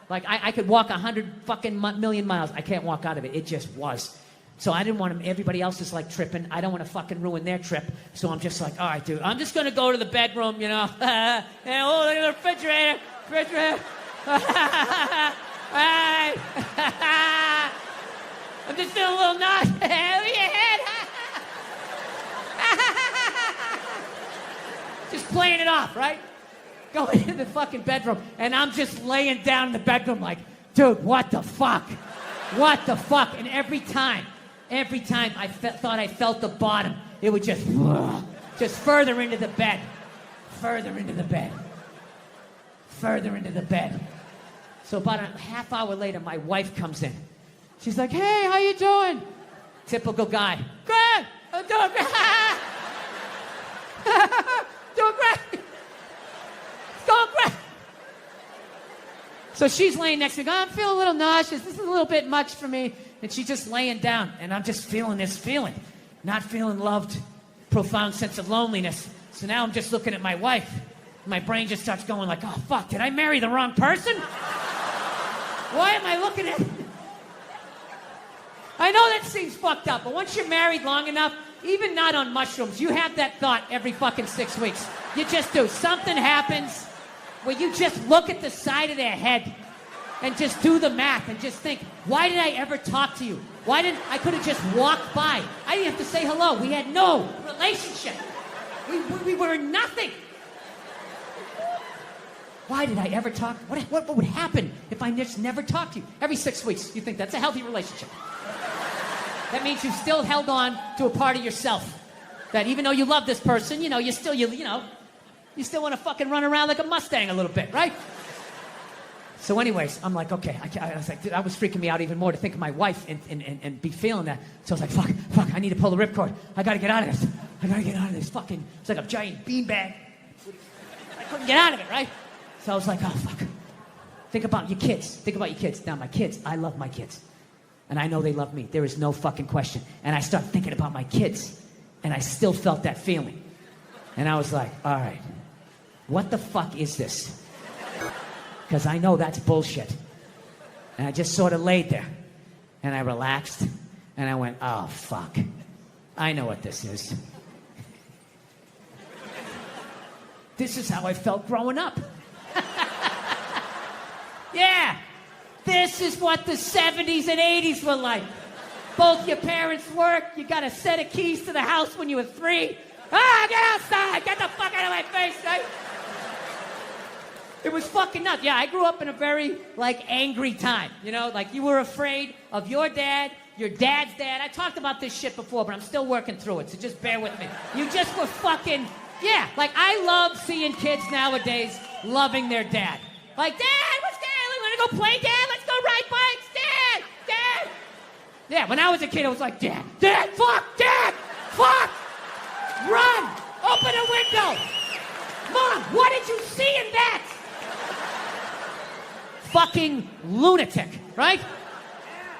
Like, I could walk 100 fucking million miles. I can't walk out of it. It just was. So I didn't want everybody else is like tripping. I don't want to fucking ruin their trip. So I'm just like, all right, dude, I'm just going to go to the bedroom, and oh, look at the refrigerator. All right. I'm just feeling a little nauseous. Over your head. Just playing it off, right? Going into the fucking bedroom, and I'm just laying down in the bedroom like, dude, what the fuck? What the fuck? And every time I thought I felt the bottom, it would just further into the bed. Further into the bed. Further into the bed. So about a half hour later, my wife comes in. She's like, hey, how you doing? Typical guy. Good. I'm doing great. Doing great. It's going great. So she's laying next to me. I'm feeling a little nauseous. This is a little bit much for me. And she's just laying down. And I'm just feeling this feeling. Not feeling loved. Profound sense of loneliness. So now I'm just looking at my wife. My brain just starts going like, oh, fuck, did I marry the wrong person? Why am I looking at... I know that seems fucked up, but once you're married long enough, even not on mushrooms, you have that thought every fucking 6 weeks. You just do. Something happens where you just look at the side of their head and just do the math and just think, why did I ever talk to you? I could have just walked by. I didn't have to say hello. We had no relationship. We were nothing. Why did I ever talk? What would happen if I just never talked to you? Every 6 weeks, you think that's a healthy relationship. That means you still held on to a part of yourself. That even though you love this person, you still want to fucking run around like a Mustang a little bit, right? So anyways, I'm like, okay. I was like, dude, that was freaking me out even more to think of my wife and be feeling that. So I was like, fuck, I need to pull the ripcord. I got to get out of this. I got to get out of this fucking, it's like a giant beanbag. I couldn't get out of it, right? So I was like, oh, fuck. Think about your kids. Now, my kids, I love my kids. And I know they love me. There is no fucking question. And I start thinking about my kids. And I still felt that feeling. And I was like, all right, what the fuck is this? Because I know that's bullshit. And I just sort of laid there. And I relaxed. And I went, oh, fuck. I know what this is. This is how I felt growing up. Yeah. This is what the 70s and 80s were like. Both your parents work. You got a set of keys to the house when you were 3. Ah, get outside. Get the fuck out of my face, right? It was fucking nuts. Yeah, I grew up in a very, like, angry time. You know, like, you were afraid of your dad's dad. I talked about this shit before, but I'm still working through it, so just bear with me. You just were fucking, yeah. Like, I love seeing kids nowadays loving their dad. Like, Dad, what's Dad? We want to go play, Dad? Let's go ride bikes, Dad! Dad! Yeah, when I was a kid, I was like, Dad, fuck, Dad, fuck! Run! Open a window! Mom, what did you see in that? Fucking lunatic, right?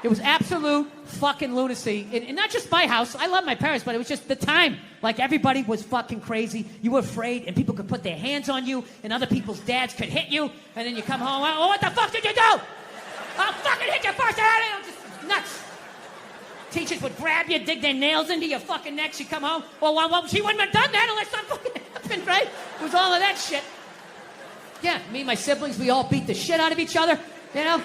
It was absolute fucking lunacy. And not just my house. I love my parents, but it was just the time. Like, everybody was fucking crazy. You were afraid, and people could put their hands on you, and other people's dads could hit you, and then you come home, oh, what the fuck did you do? I'll fucking hit you first. Just nuts. Teachers would grab you, dig their nails into your fucking necks. You come home. Well, she wouldn't have done that unless something fucking happened, right? It was all of that shit. Yeah, me and my siblings, we all beat the shit out of each other, you know?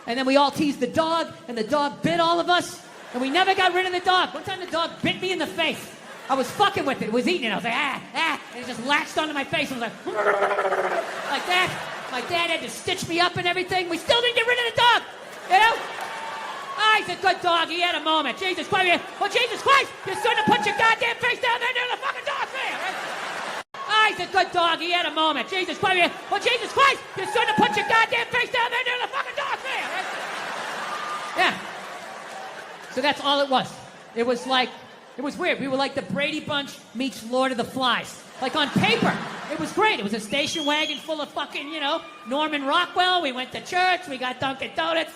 And then we all teased the dog, and the dog bit all of us, and we never got rid of the dog. One time the dog bit me in the face. I was fucking with it. It was eating it. I was like, and it just latched onto my face. I was like that. My dad had to stitch me up and everything. We still didn't get rid of the dog, you know? He's a good dog. He had a moment. Jesus Christ. Well, Jesus Christ, you shouldn't have put your goddamn face down there near the fucking dog there, right? He's a good dog. He had a moment. Jesus Christ. Well, Jesus Christ, you shouldn't have put your goddamn face down there near the fucking dog there, right? Yeah. So that's all it was. It was like, it was weird. We were like the Brady Bunch meets Lord of the Flies. Like, on paper, it was great. It was a station wagon full of fucking, you know, Norman Rockwell. We went to church. We got Dunkin' Donuts.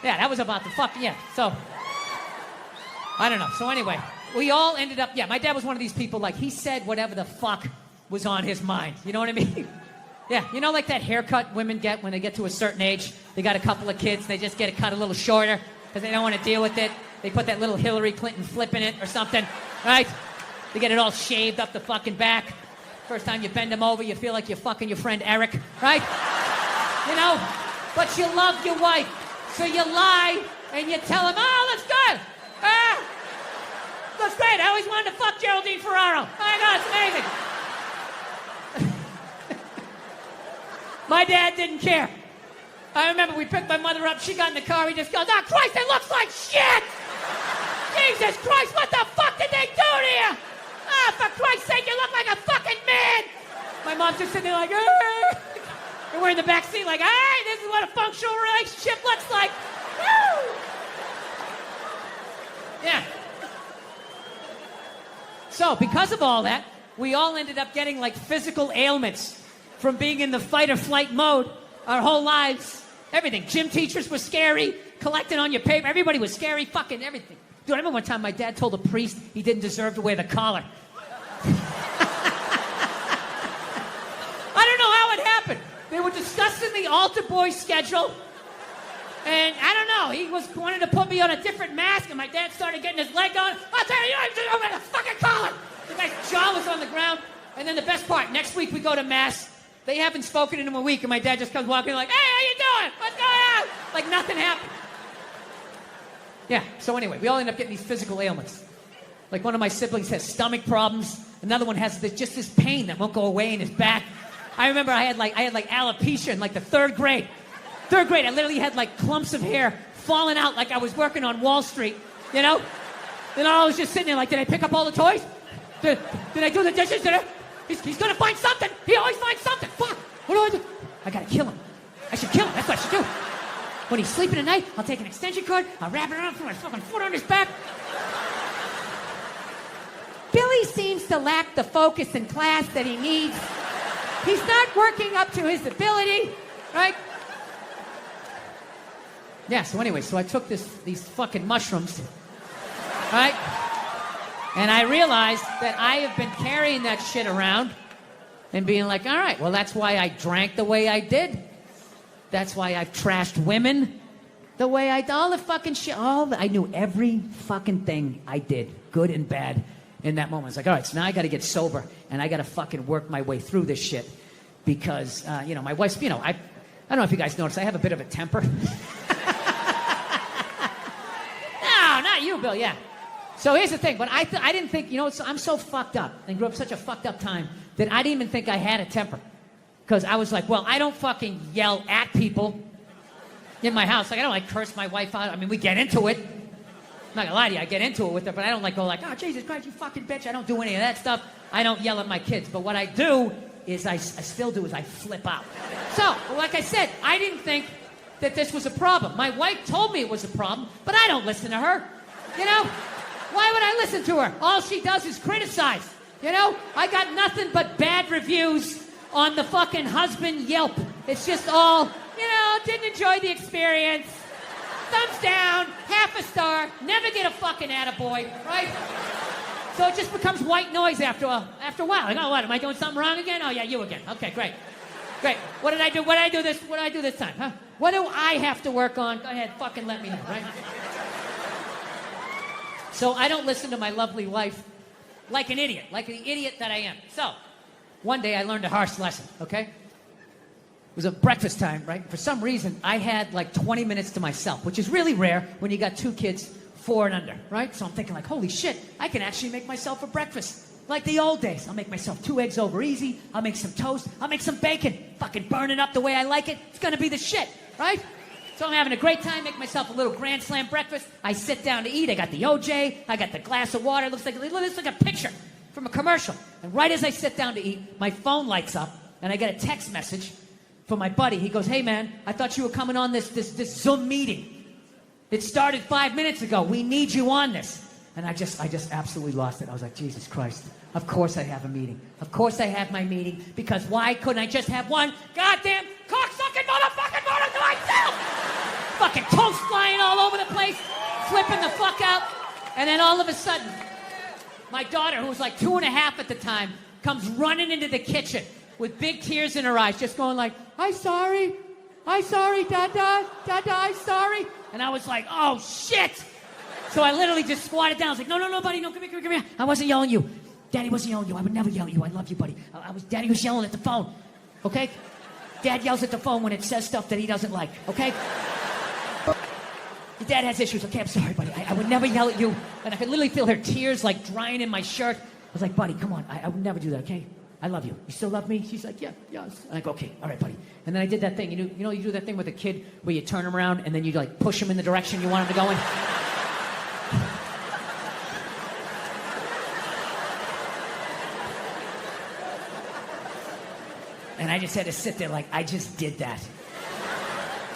Yeah, that was about the fucking, yeah. So, I don't know. So anyway, we all ended up, yeah, my dad was one of these people, like, he said whatever the fuck was on his mind. You know what I mean? Yeah, you know, like that haircut women get when they get to a certain age? They got a couple of kids, they just get it cut a little shorter because they don't want to deal with it. They put that little Hillary Clinton flip in it or something, right? They get it all shaved up the fucking back. First time you bend them over, you feel like you're fucking your friend Eric, right? You know? But you love your wife. So you lie, and you tell him, oh, looks good. Looks great. I always wanted to fuck Geraldine Ferraro. Oh, my God, it's amazing. My dad didn't care. I remember we picked my mother up. She got in the car. He just goes, oh, Christ, it looks like shit. Jesus Christ, what the fuck did they do to you? Oh, for Christ's sake, you look like a fucking man. My mom's just sitting there like, and we're in the back seat like, hey, this is what a functional relationship looks like. Woo! Yeah. So, because of all that, we all ended up getting, like, physical ailments from being in the fight or flight mode our whole lives. Everything. Gym teachers were scary, collecting on your paper. Everybody was scary, fucking everything. Dude, I remember one time my dad told a priest he didn't deserve to wear the collar. I don't know how it happened. They were discussing the altar boy schedule, and I don't know, he wanted to put me on a different mask, and my dad started getting his leg on. I'll tell you, I'm wear the fucking collar. The guy's jaw was on the ground, and then the best part, next week we go to mass. They haven't spoken in a week, and my dad just comes walking like, hey, how you doing? What's going on? Like nothing happened. Yeah, so anyway, we all end up getting these physical ailments. Like one of my siblings has stomach problems. Another one has just this pain that won't go away in his back. I remember I had like alopecia in like the third grade. Third grade, I literally had like clumps of hair falling out like I was working on Wall Street, you know? Then I was just sitting there like, did I pick up all the toys? Did I do the dishes? He's gonna find something. He always finds something. Fuck, what do I do? I gotta kill him. I should kill him, that's what I should do. When he's sleeping at night, I'll take an extension cord, I'll wrap it around, put my fucking foot on his back. Billy seems to lack the focus in class that he needs. He's not working up to his ability, right? Yeah, so anyway, so I took these fucking mushrooms, right? And I realized that I have been carrying that shit around and being like, all right, well, that's why I drank the way I did. That's why I've trashed women the way I did. All the fucking shit, I knew every fucking thing I did, good and bad, in that moment. It's like, all right, so now I got to get sober, and I got to fucking work my way through this shit. Because, you know, my wife's, you know, I don't know if you guys noticed, I have a bit of a temper. No, not you, Bill, yeah. So here's the thing, but I didn't think, you know, I'm so fucked up and grew up such a fucked up time that I didn't even think I had a temper. Because I was like, well, I don't fucking yell at people in my house. Like, I don't like curse my wife out. I mean, we get into it. I'm not gonna lie to you, I get into it with her, but I don't like go like, oh, Jesus Christ, you fucking bitch. I don't do any of that stuff. I don't yell at my kids. But what I do is I still do is I flip out. So, like I said, I didn't think that this was a problem. My wife told me it was a problem, but I don't listen to her. You know? Why would I listen to her? All she does is criticize. You know? I got nothing but bad reviews on the fucking husband Yelp. It's just all, you know, didn't enjoy the experience. Thumbs down, half a star, never get a fucking attaboy, right? So it just becomes white noise after a while. Like, oh, what, am I doing something wrong again? Oh, yeah, you again. Okay, great. Great. What did I do? What did I do this time, huh? What do I have to work on? Go ahead, fucking let me know, right? So I don't listen to my lovely wife like an idiot, like the idiot that I am. So one day I learned a harsh lesson, okay? It was a breakfast time, right? For some reason, I had like 20 minutes to myself, which is really rare when you got 2 kids, 4 and under, right? So I'm thinking like, holy shit, I can actually make myself a breakfast. Like the old days. I'll make myself 2 eggs over easy. I'll make some toast. I'll make some bacon. Fucking burn it up the way I like it. It's gonna be the shit, right? So I'm having a great time, make myself a little grand slam breakfast. I sit down to eat. I got the OJ. I got the glass of water. It looks like a picture from a commercial. And right as I sit down to eat, my phone lights up, and I get a text message from my buddy. He goes, hey man, I thought you were coming on this Zoom meeting. It started 5 minutes ago. We need you on this. And I just absolutely lost it. I was like, Jesus Christ. Of course I have a meeting. Of course I have my meeting. Because why couldn't I just have one goddamn cocksucking motherfucking motor to myself? Fucking toast flying all over the place. Flipping the fuck out. And then all of a sudden, my daughter, who was like 2.5 at the time, comes running into the kitchen with big tears in her eyes, just going like, I'm sorry, Dada, I'm sorry. And I was like, oh, shit. So I literally just squatted down. I was like, no, buddy, no, come here. I wasn't yelling at you. Daddy wasn't yelling at you. I would never yell at you. I love you, buddy. Daddy was yelling at the phone, okay? Dad yells at the phone when it says stuff that he doesn't like, okay? Your dad has issues. Okay, I'm sorry, buddy. I would never yell at you. And I could literally feel her tears like drying in my shirt. I was like, buddy, come on. I would never do that, okay? I love you. You still love me? She's like, yeah, yes. And I go, okay, all right, buddy. And then I did that thing. You know, you do that thing with a kid where you turn him around and then you like push him in the direction you want him to go in. And I just had to sit there like I just did that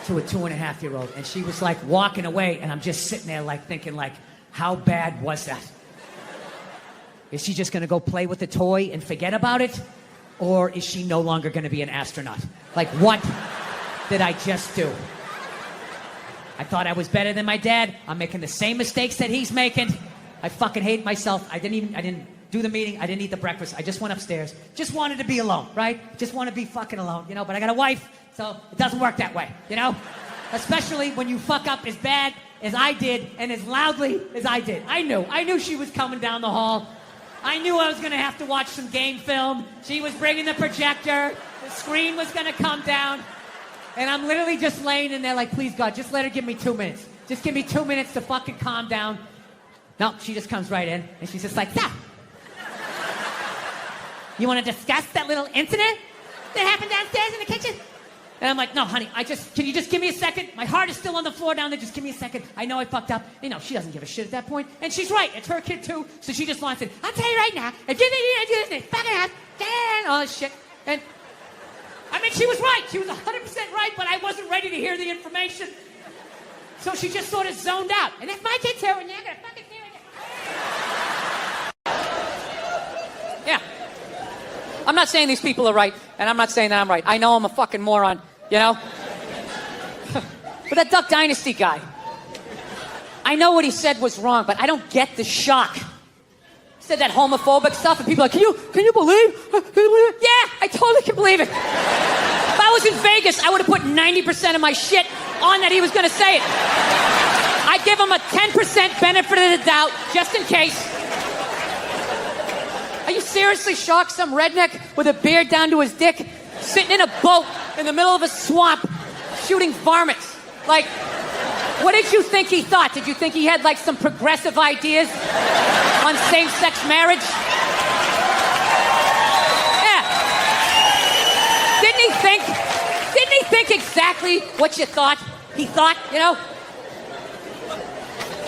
to a 2.5-year-old. And she was like walking away, and I'm just sitting there like thinking like, how bad was that? Is she just gonna go play with the toy and forget about it? Or is she no longer gonna be an astronaut? Like, what did I just do? I thought I was better than my dad. I'm making the same mistakes that he's making. I fucking hate myself. I didn't do the meeting. I didn't eat the breakfast. I just went upstairs. Just wanted to be alone, right? Just want to be fucking alone, you know? But I got a wife, so it doesn't work that way, you know? Especially when you fuck up as bad as I did and as loudly as I did. I knew she was coming down the hall. I knew I was going to have to watch some game film. She was bringing the projector. The screen was going to come down. And I'm literally just laying in there like, please, God, just let her give me 2 minutes. Just give me 2 minutes to fucking calm down. No, she just comes right in, and she's just like, so, you want to discuss that little incident that happened downstairs in the kitchen? And I'm like, no, honey, can you just give me a second? My heart is still on the floor down there. Just give me a second. I know I fucked up. You know, she doesn't give a shit at that point. And she's right. It's her kid, too. So she just wants it. I'll tell you right now, if you think you do this, fucking ass, and all this shit. And, I mean, she was right. She was 100% right, but I wasn't ready to hear the information. So she just sort of zoned out. And if my kid's here, and you're going to fucking hear it. Yeah. I'm not saying these people are right, and I'm not saying that I'm right. I know I'm a fucking moron, you know? But that Duck Dynasty guy, I know what he said was wrong, but I don't get the shock. He said that homophobic stuff, and people are like, can you believe? Yeah, I totally can believe it. If I was in Vegas, I would have put 90% of my shit on that he was going to say it. I'd give him a 10% benefit of the doubt, just in case. Are you seriously shocked? Some redneck with a beard down to his dick, sitting in a boat in the middle of a swamp, shooting varmints. Like, what did you think he thought? Did you think he had, like, some progressive ideas on same-sex marriage? Yeah. Didn't he think exactly what you thought he thought, you know?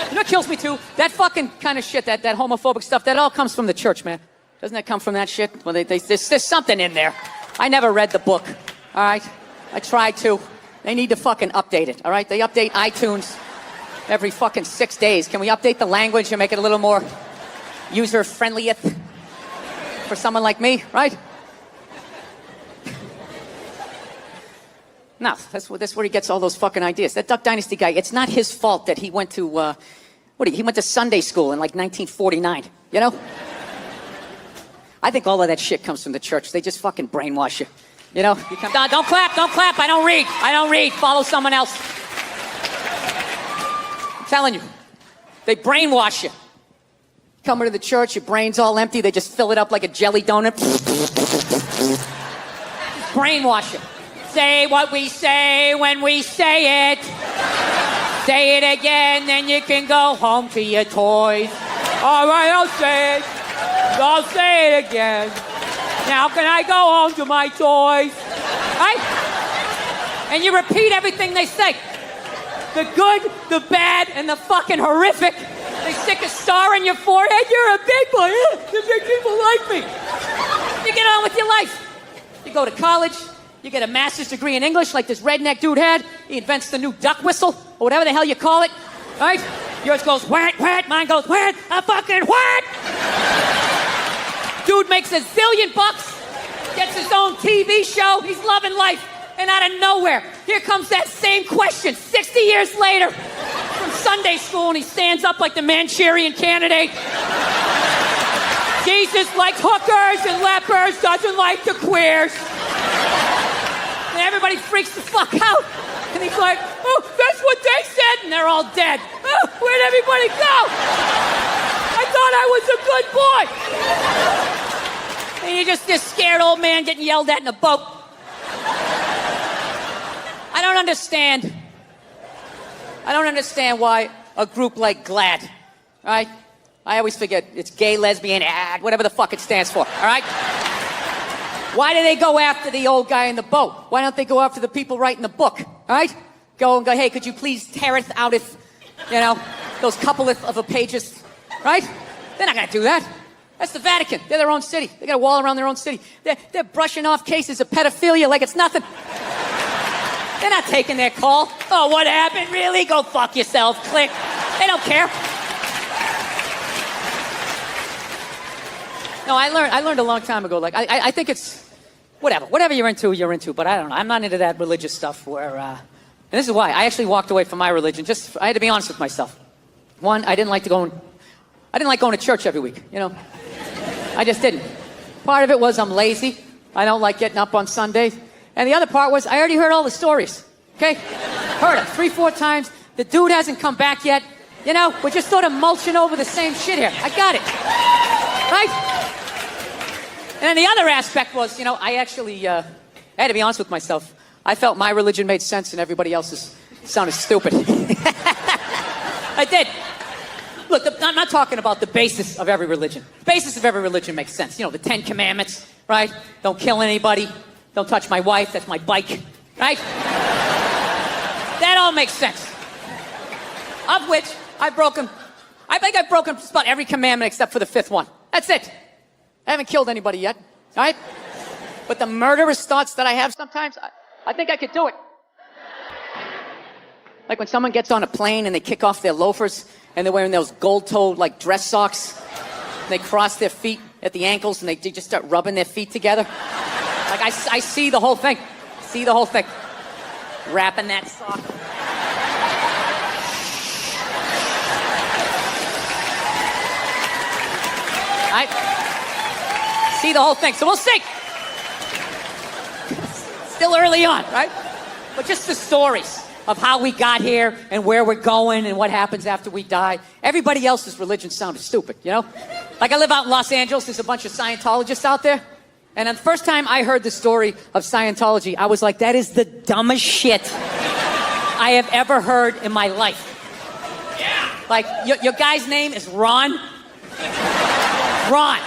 You know what kills me too? That fucking kind of shit, that homophobic stuff, that all comes from the church, man. Doesn't that come from that shit? Well, there's something in there. I never read the book, all right? I tried to. They need to fucking update it, all right? They update iTunes every fucking 6 days. Can we update the language and make it a little more user-friendly for someone like me, right? No, that's where he gets all those fucking ideas. That Duck Dynasty guy, it's not his fault that he went to, he went to Sunday school in like 1949, you know? I think all of that shit comes from the church. They just fucking brainwash you, you know? Don't clap, I don't read, follow someone else. I'm telling you, they brainwash you. Come into the church, your brain's all empty, they just fill it up like a jelly donut. Brainwash you. Say what we say when we say it. Say it again, then you can go home to your toys. All right, I'll say it. I'll say it again. Now can I go home to my toys? Right? And you repeat everything they say. The good, the bad, and the fucking horrific. They stick a star in your forehead. You're a big boy. The big people like me. You get on with your life. You go to college. You get a master's degree in English like this redneck dude had. He invents the new duck whistle, or whatever the hell you call it. Right? Yours goes, whack, whack. Mine goes, whack, a fucking whack. Dude makes $1 zillion bucks, gets his own TV show. He's loving life. And out of nowhere, here comes that same question 60 years later from Sunday school, and he stands up like the Manchurian Candidate. Jesus likes hookers and lepers, doesn't like the queers. And everybody freaks the fuck out. And he's like, oh, that's what they said. And they're all dead. Oh, where'd everybody go? I thought I was a good boy. And you're just this scared old man getting yelled at in a boat. I don't understand why a group like GLAAD, right? I always forget, it's gay, lesbian, whatever the fuck it stands for, all right? Why do they go after the old guy in the boat? Why don't they go after the people writing the book, all right? Go and go, hey, could you please tear it out if, you know, those couple of pages, right? They're not gonna do that. That's the Vatican. They're their own city. They got a wall around their own city. They're brushing off cases of pedophilia like it's nothing. They're not taking their call. Oh, what happened? Really? Go fuck yourself. Click. They don't care. No, I learned a long time ago, like, I think it's, whatever you're into, but I don't know. I'm not into that religious stuff where, and this is why. I actually walked away from my religion. I had to be honest with myself. One, I didn't like going to church every week, you know. I just didn't. Part of it was I'm lazy. I don't like getting up on Sundays. And the other part was I already heard all the stories, okay? Heard them 3-4 times. The dude hasn't come back yet. You know, we're just sort of mulching over the same shit here. I got it. Right? And then the other aspect was, you know, I actually, I had to be honest with myself. I felt my religion made sense and everybody else's sounded stupid. I did. Look, I'm not talking about the basis of every religion. The basis of every religion makes sense. You know, the 10 Commandments, right? Don't kill anybody. Don't touch my wife. That's my bike, right? That all makes sense. Of which I think I've broken just about every commandment except for the 5th one. That's it. I haven't killed anybody yet, all right? But the murderous thoughts that I have sometimes, I think I could do it. Like when someone gets on a plane and they kick off their loafers and they're wearing those gold-toed, like, dress socks. And they cross their feet at the ankles and they just start rubbing their feet together. Like, I see the whole thing. See the whole thing. Wrapping that sock. All right? See the whole thing. So we'll see. Still early on, right? But just the stories of how we got here and where we're going and what happens after we die. Everybody else's religion sounded stupid, you know? Like I live out in Los Angeles, there's a bunch of Scientologists out there. And the first time I heard the story of Scientology, I was like, that is the dumbest shit I have ever heard in my life. Yeah. Like, your guy's name is Ron? Ron.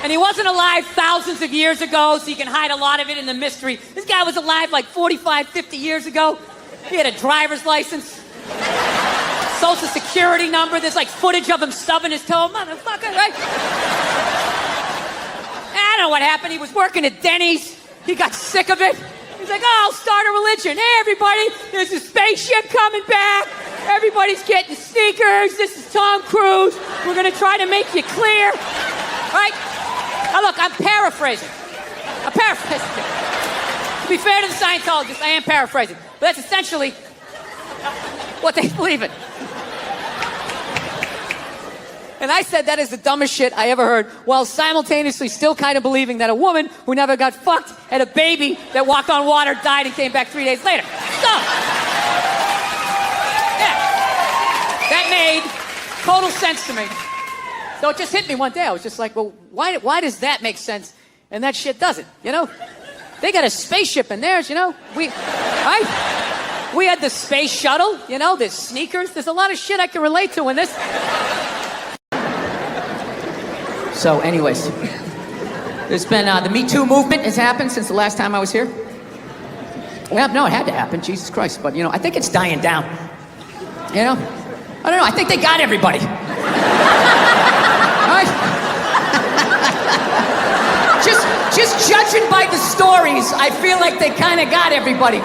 And he wasn't alive thousands of years ago, so you can hide a lot of it in the mystery. This guy was alive like 45, 50 years ago. He had a driver's license, social security number. There's like footage of him stubbing his toe. Motherfucker, right? I don't know what happened. He was working at Denny's. He got sick of it. He's like, oh, I'll start a religion. Hey, everybody, there's a spaceship coming back. Everybody's getting sneakers. This is Tom Cruise. We're going to try to make you clear. Right? Now, look, I'm paraphrasing. I'm paraphrasing. To be fair to the Scientologists, I am paraphrasing. But that's essentially what they believe in. And I said that is the dumbest shit I ever heard, while simultaneously still kind of believing that a woman who never got fucked had a baby that walked on water, died, and came back 3 days later. So, yeah. That made total sense to me. So it just hit me one day. I was just like, well, why does that make sense and that shit doesn't, you know? They got a spaceship in theirs, you know? We had the space shuttle, you know? There's sneakers. There's a lot of shit I can relate to in this. So anyways, there's been, the Me Too movement has happened since the last time I was here. Well, no, it had to happen, Jesus Christ. But, you know, I think it's dying down. You know? I don't know, I think they got everybody. Right? Just judging by the stories, I feel like they kind of got everybody.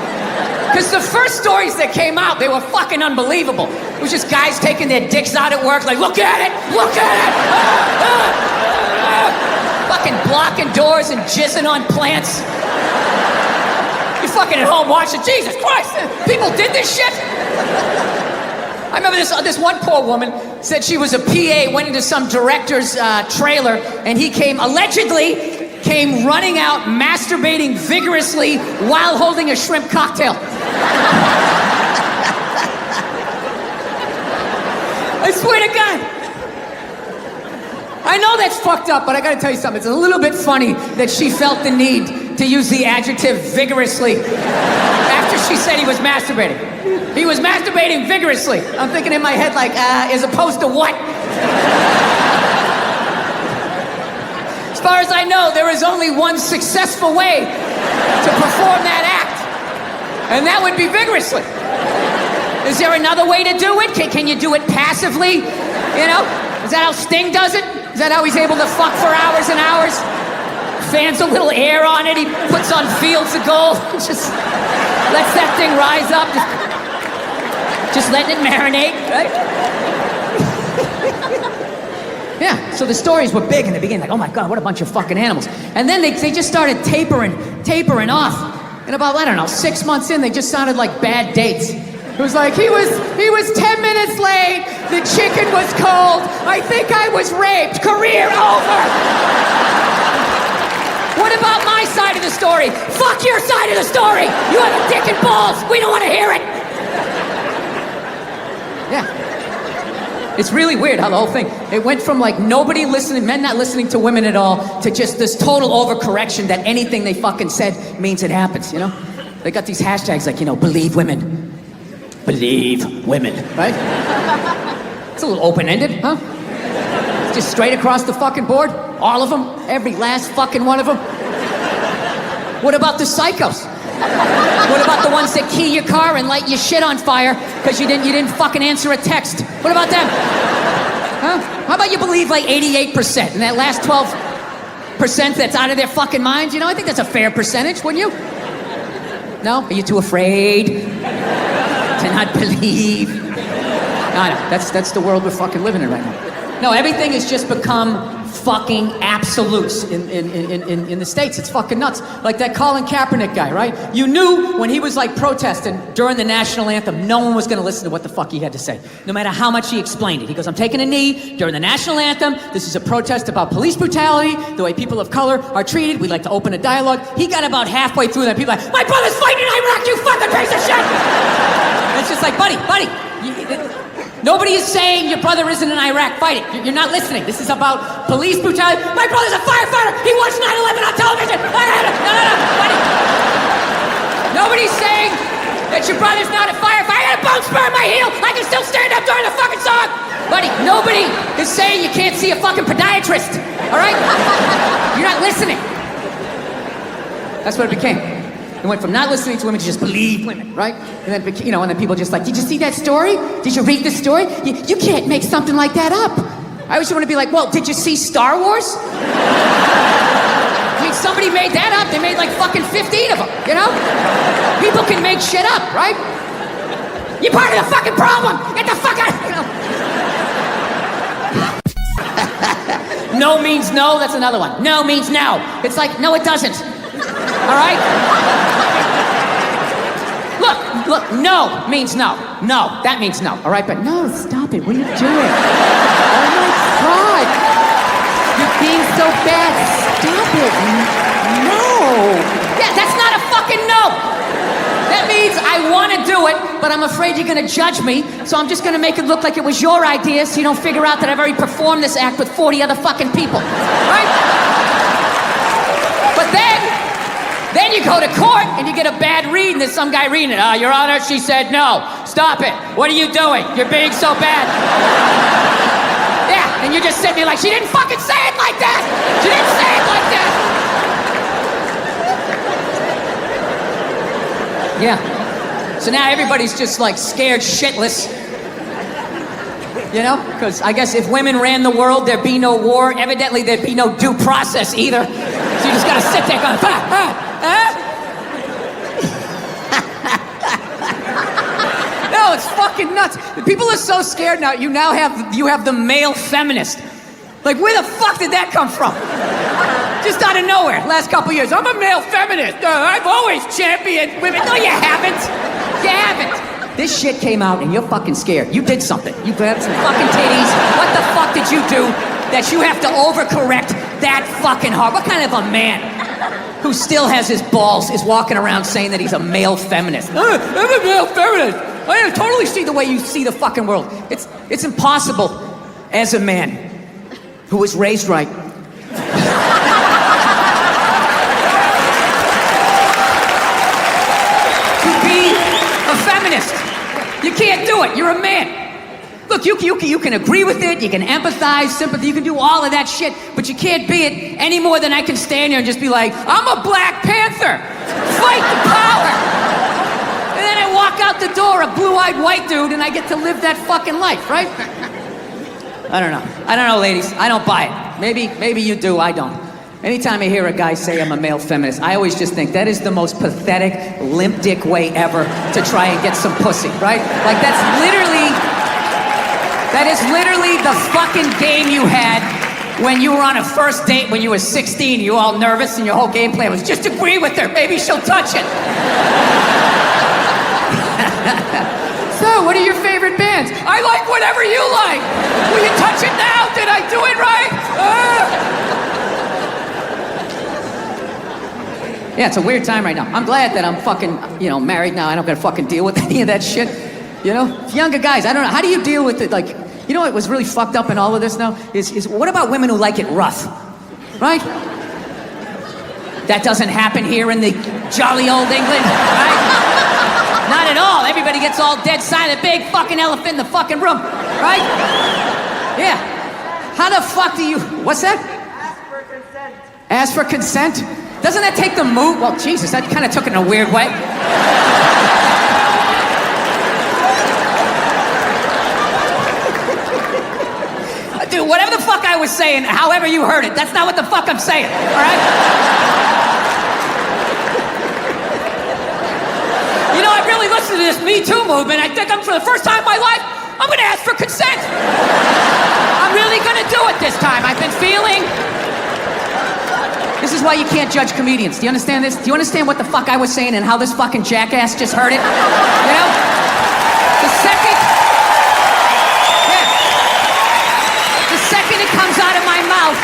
Because the first stories that came out, they were fucking unbelievable. It was just guys taking their dicks out at work, like, look at it, look at it! Fucking blocking doors and jizzing on plants. You're fucking at home watching, Jesus Christ, people did this shit? I remember this one poor woman said she was a PA, went into some director's trailer, and he allegedly came running out, masturbating vigorously while holding a shrimp cocktail. I swear to God. I know that's fucked up, but I gotta tell you something. It's a little bit funny that she felt the need to use the adjective vigorously after she said he was masturbating. He was masturbating vigorously. I'm thinking in my head like, as opposed to what? As far as I know, there is only one successful way to perform that act, and that would be vigorously. Is there another way to do it? Can you do it passively? You know? Is that how Sting does it? Is that how he's able to fuck for hours and hours? Fans a little air on it, he puts on fields of gold, just lets that thing rise up, just letting it marinate, right? Yeah, so the stories were big in the beginning, like, oh my God, what a bunch of fucking animals. And then they just started tapering off. And about, I don't know, 6 months in, they just sounded like bad dates. It was like, he was 10 minutes late, the chicken was cold, I think I was raped, career over. What about my side of the story? Fuck your side of the story! You have a dick and balls, we don't want to hear it! Yeah. It's really weird how the whole thing, it went from like nobody listening, men not listening to women at all, to just this total overcorrection that anything they fucking said means it happens, you know? They got these hashtags like, you know, believe women. Believe women, right? It's a little open-ended, huh? Just straight across the fucking board? All of them? Every last fucking one of them? What about the psychos? What about the ones that key your car and light your shit on fire because you didn't fucking answer a text? What about them? Huh? How about you believe like 88% and that last 12% that's out of their fucking minds? You know, I think that's a fair percentage, wouldn't you? No? Are you too afraid to not believe? No, that's the world we're fucking living in right now. No, everything has just become fucking absolutes in the States. It's fucking nuts. Like that Colin Kaepernick guy, right? You knew when he was like protesting during the national anthem, no one was gonna listen to what the fuck he had to say. No matter how much he explained it. He goes, I'm taking a knee during the national anthem. This is a protest about police brutality, the way people of color are treated. We'd like to open a dialogue. He got about halfway through that. People are like, my brother's fighting in Iraq, you fucking piece of shit! And it's just like, buddy, nobody is saying your brother isn't in Iraq fighting. You're not listening. This is about police brutality. My brother's a firefighter. He watched 9/11 on television. No, buddy. Nobody's saying that your brother's not a firefighter. I got a bone spur in my heel. I can still stand up during the fucking song. Buddy, nobody is saying you can't see a fucking podiatrist. All right? That's what it became. It went from not listening to women to just believe women, right? And then, and then people just like, did you see that story? Did you read the story? You can't make something like that up. I always want to be like, well, did you see Star Wars? I mean, somebody made that up. They made like fucking 15 of them, you know? People can make shit up, right? You're part of the fucking problem. Get the fuck out, you know? No means no, that's another one. No means no. It's like, no, it doesn't. All right? Look, no means no. No, that means no. All right, but no, stop it. What are you doing? Oh my God. You're being so bad. Stop it. No. Yeah, that's not a fucking no. That means I want to do it, but I'm afraid you're going to judge me, so I'm just going to make it look like it was your idea so you don't figure out that I've already performed this act with 40 other fucking people. Right? But then you go to court and you get a bad read and there's some guy reading it. Your Honor, she said no. Stop it. What are you doing? You're being so bad. Yeah, and you're just sitting there like, she didn't fucking say it like that. She didn't say it like that. Yeah. So now everybody's just like scared shitless. You know? Because I guess if women ran the world, there'd be no war. Evidently, there'd be no due process either. So you just gotta sit there going, No, it's fucking nuts. People are so scared now. You have the male feminist. Like, where the fuck did that come from? Just out of nowhere, last couple years. I'm a male feminist. I've always championed women. No, you haven't. You haven't. This shit came out and you're fucking scared. You did something. You grabbed some fucking titties. What the fuck did you do that you have to overcorrect that fucking hard? What kind of a man who still has his balls is walking around saying that he's a male feminist? I'm a male feminist. I totally see the way you see the fucking world. It's impossible as a man who was raised right. You can't do it. You're a man. Look, you can agree with it. You can empathize, sympathy. You can do all of that shit. But you can't be it any more than I can stand here and just be like, I'm a Black Panther. Fight the power. And then I walk out the door, a blue-eyed white dude, and I get to live that fucking life, right? I don't know, ladies. I don't buy it. Maybe you do. I don't. Anytime I hear a guy say I'm a male feminist, I always just think that is the most pathetic, limp dick way ever to try and get some pussy, right? Like that is literally the fucking game you had when you were on a first date when you were 16, you were all nervous and your whole game plan was just agree with her, maybe she'll touch it. So, what are your favorite bands? I like whatever you like. Will you touch it now? Did I do it right? Yeah, it's a weird time right now. I'm glad that I'm fucking, married now. I don't gotta fucking deal with any of that shit. You know? Younger guys, I don't know. How do you deal with it? Like, you know what was really fucked up in all of this now? Is what about women who like it rough? Right? That doesn't happen here in the jolly old England, right? Not at all. Everybody gets all dead silent. Big fucking elephant in the fucking room, right? Yeah. How the fuck do you... What's that? Ask for consent. Ask for consent? Doesn't that take the mood? Well, Jesus, that kind of took it in a weird way. Dude, whatever the fuck I was saying, however you heard it, that's not what the fuck I'm saying, all right? You know, I really listened to this Me Too movement. I think for the first time in my life, I'm gonna ask for consent. I'm really gonna do it this time. I've been feeling... This is why you can't judge comedians. Do you understand this? Do you understand what the fuck I was saying and how this fucking jackass just heard it? You know? The second it comes out of my mouth,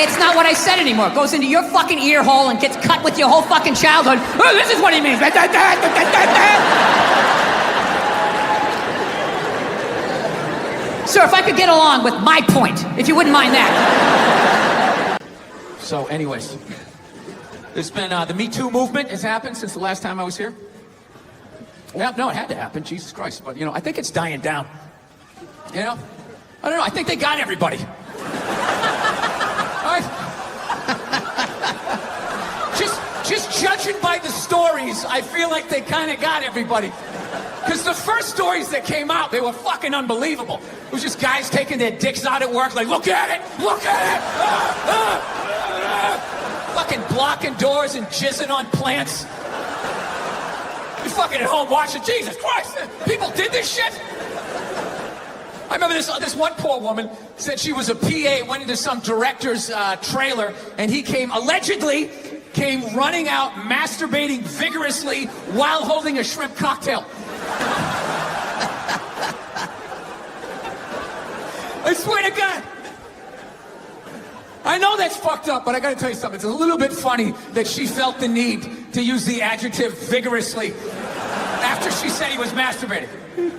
it's not what I said anymore. It goes into your fucking ear hole and gets cut with your whole fucking childhood. Oh, this is what he means. Sir, if I could get along with my point, if you wouldn't mind that. So, anyways, there's been the Me Too movement has happened since the last time I was here. Yeah, no, it had to happen, Jesus Christ. But, I think it's dying down. I don't know, I think they got everybody. All right? Just judging by the stories, I feel like they kind of got everybody. Because the first stories that came out, they were fucking unbelievable. It was just guys taking their dicks out at work, like, look at it, look at it. Fucking blocking doors and jizzing on plants. You're fucking at home watching, Jesus Christ, people did this shit? I remember this one poor woman said she was a PA, went into some director's trailer, and he allegedly came running out, masturbating vigorously while holding a shrimp cocktail. I swear to God. I know that's fucked up, but I gotta tell you something. It's a little bit funny that she felt the need to use the adjective vigorously after she said he was masturbating.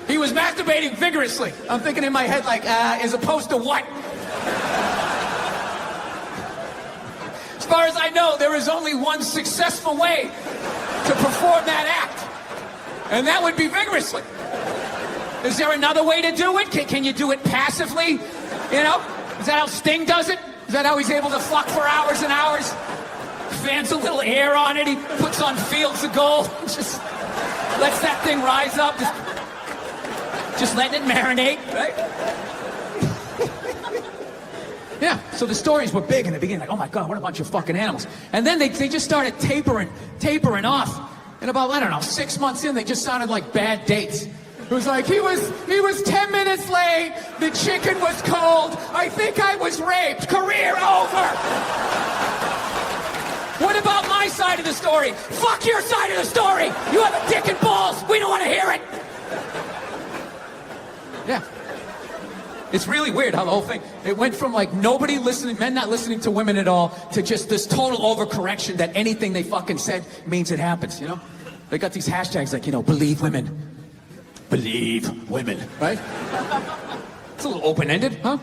He was masturbating vigorously. I'm thinking in my head, like, as opposed to what? As far as I know, there is only one successful way to perform that act, and that would be vigorously. Is there another way to do it? Can you do it passively? You know? Is that how Sting does it? Is that how he's able to fuck for hours and hours? Fans a little air on it, he puts on fields of gold, just lets that thing rise up, just letting it marinate, right? Yeah, so the stories were big in the beginning, like, oh my God, what a bunch of fucking animals. And then they just started tapering off. And about, I don't know, 6 months in, they just sounded like bad dates. It was like, he was 10 minutes late, the chicken was cold, I think I was raped, career over. What about my side of the story? Fuck your side of the story. You have a dick and balls, we don't want to hear it. Yeah. It's really weird how the whole thing, it went from like nobody listening, men not listening to women at all, to just this total overcorrection that anything they fucking said means it happens, you know? They got these hashtags like, you know, believe women. Believe women, right? It's a little open-ended, huh?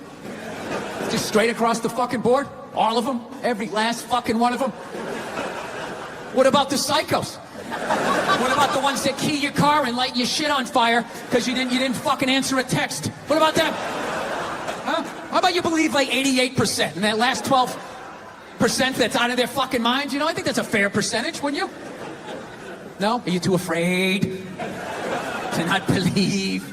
Just straight across the fucking board? All of them? Every last fucking one of them? What about the psychos? What about the ones that key your car and light your shit on fire because you didn't fucking answer a text? What about them? Huh? How about you believe like 88% and that last 12% that's out of their fucking minds? You know, I think that's a fair percentage, wouldn't you? No? Are you too afraid to not believe?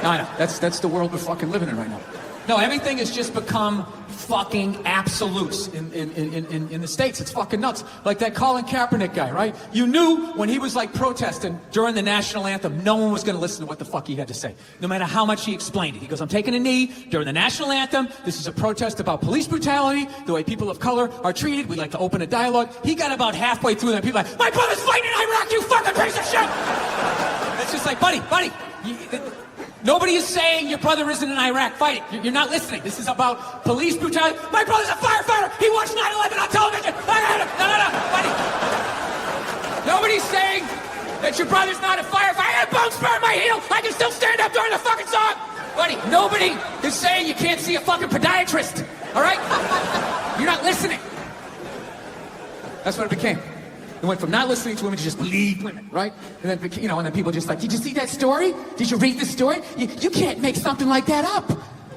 No, I know. That's the world we're fucking living in right now. No, everything has just become fucking absolutes in the States. It's fucking nuts. Like that Colin Kaepernick guy, right? You knew when he was like protesting during the national anthem, no one was going to listen to what the fuck he had to say. No matter how much he explained it. He goes, I'm taking a knee during the national anthem. This is a protest about police brutality, the way people of color are treated. We'd like to open a dialogue. He got about halfway through and people are like, my brother's fighting in Iraq, you fucking piece of shit! It's just like, buddy, nobody is saying your brother isn't in Iraq fighting. You're not listening. This is about police brutality. My brother's a firefighter. He watched 9/11 on television. No, buddy. Nobody's saying that your brother's not a firefighter. I had bone spur in my heel. I can still stand up during the fucking song. Buddy, nobody is saying you can't see a fucking podiatrist. All right? You're not listening. That's what it became. It went from not listening to women to just believe women, right? And then, you know, and then people just like, did you see that story? Did you read the story? You can't make something like that up.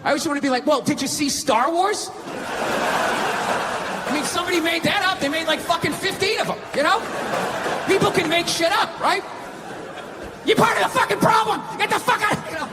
I always want to be like, well, did you see Star Wars? I mean, somebody made that up. They made like fucking 15 of them, you know? People can make shit up, right? You're part of the fucking problem. Get the fuck out, you know?